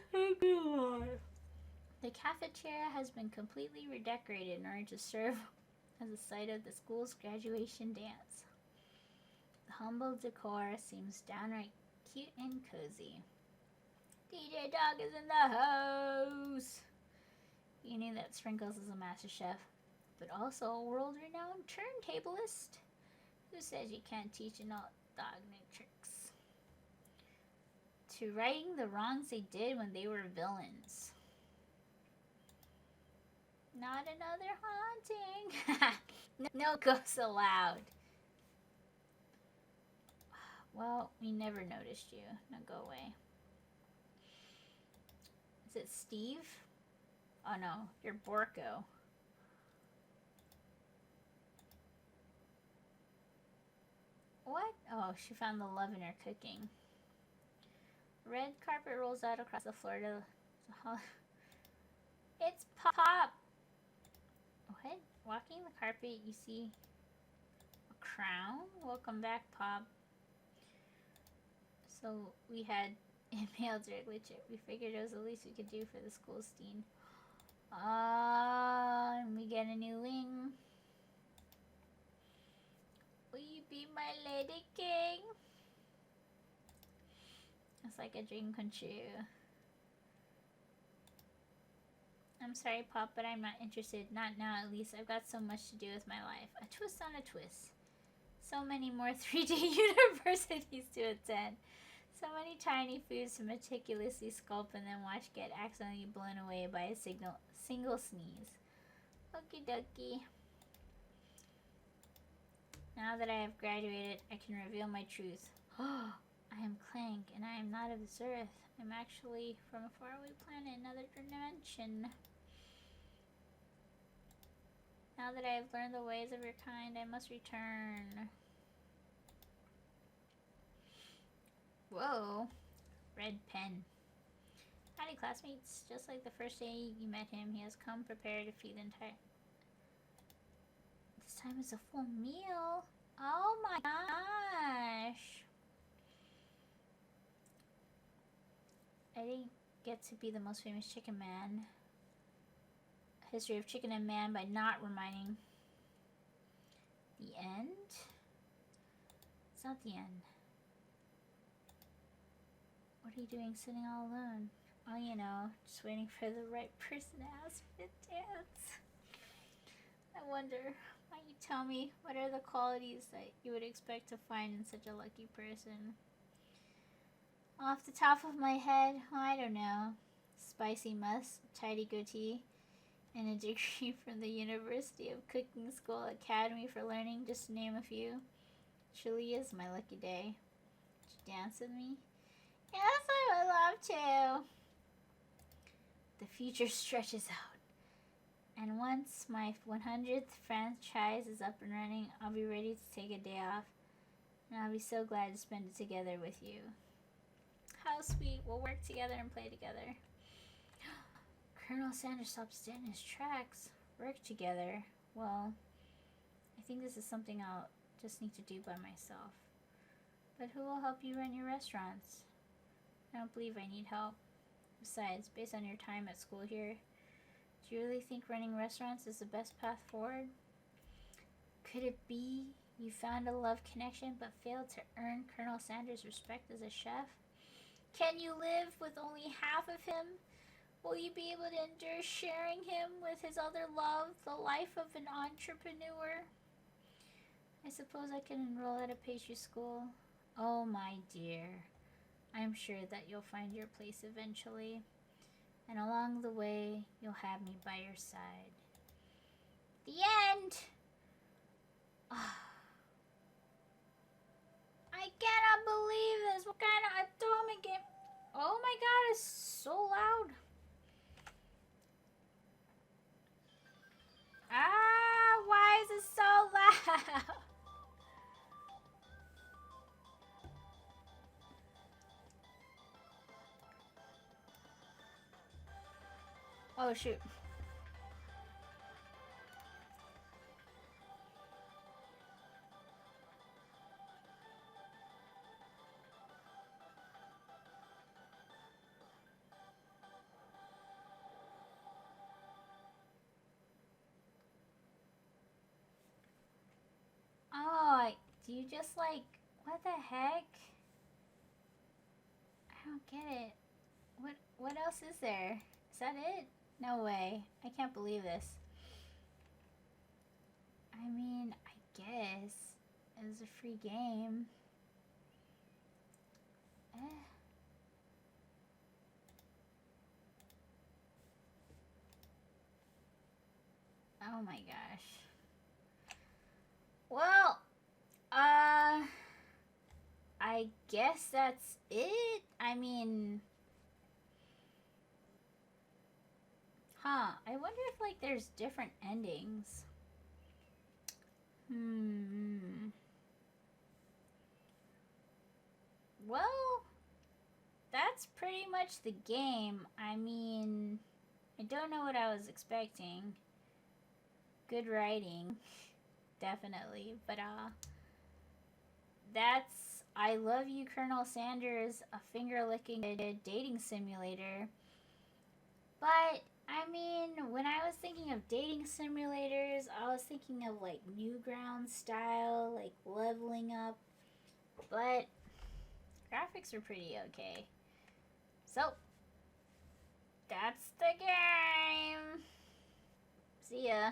cafeteria has been completely redecorated in order to serve as a site of the school's graduation dance. The humble decor seems downright cute and cozy. DJ Dog is in the house! You knew that Sprinkles is a master chef, but also a world-renowned turntablist. Who says you can't teach an old dog new tricks? To righting the wrongs they did when they were villains. Not another haunting. No ghosts allowed. Well, we never noticed you. Now go away. Is it Steve? Oh no, you're Borko. What? Oh, she found the love in her cooking. Red carpet rolls out across the floor to... It's Pop! What? Walking the carpet, you see a crown? Welcome back, Pop. So we had emailed directly to... We figured it was the least we could do for the school scene. And we get a new wing. Will you be my lady king? It's like a dream come true. I'm sorry, Pop, but I'm not interested. Not now, at least. I've got so much to do with my life. A twist on a twist. So many more 3D universities to attend. So many tiny foods to meticulously sculpt and then watch get accidentally blown away by a single sneeze. Okie dokie. Now that I have graduated, I can reveal my truth. I am Clank, and I am not of this earth. I'm actually from a faraway planet, another dimension. Now that I have learned the ways of your kind, I must return. Whoa. Red pen. Howdy, classmates. Just like the first day you met him, he has come prepared to feed the entire... This time it's a full meal. Oh my gosh. I didn't get to be the most famous chicken man. History of Chicken and Man by not reminding. The end? It's not the end. What are you doing sitting all alone? Oh, you know, just waiting for the right person to ask me to dance. I wonder, might you tell me what are the qualities that you would expect to find in such a lucky person? Off the top of my head, I don't know. Spicy must, tidy goatee, and a degree from the University of Cooking School Academy for Learning, just to name a few. Truly is my lucky day. Would you dance with me? Yes, I would love to. The future stretches out. And once my 100th franchise is up and running, I'll be ready to take a day off. And I'll be so glad to spend it together with you. How sweet. We'll work together and play together. Colonel Sanders stops dead in his tracks. Work together. Well, I think this is something I'll just need to do by myself. But who will help you run your restaurants? I don't believe I need help. Besides, based on your time at school here, do you really think running restaurants is the best path forward? Could it be you found a love connection but failed to earn Colonel Sanders' respect as a chef? Can you live with only half of him? Will you be able to endure sharing him with his other love, the life of an entrepreneur? I suppose I can enroll at a pastry school. Oh, my dear. I'm sure that you'll find your place eventually. And along the way, you'll have me by your side. The end! I cannot believe this. What kind of otome game? Oh my god, it's so loud. Why is it so loud? Oh shoot. Oh, do you just like, what the heck? I don't get it. What else is there? Is that it? No way. I can't believe this. I mean, I guess it was a free game. Oh my gosh. Well, I guess that's it. I mean, Huh, I wonder if, like, there's different endings. Well, that's pretty much the game. I mean, I don't know what I was expecting. Good writing, definitely. But, that's I Love You, Colonel Sanders, a finger licking dating simulator. But I mean, when I was thinking of dating simulators, I was thinking of like Newgrounds style, like leveling up. But graphics are pretty okay. So that's the game. See ya.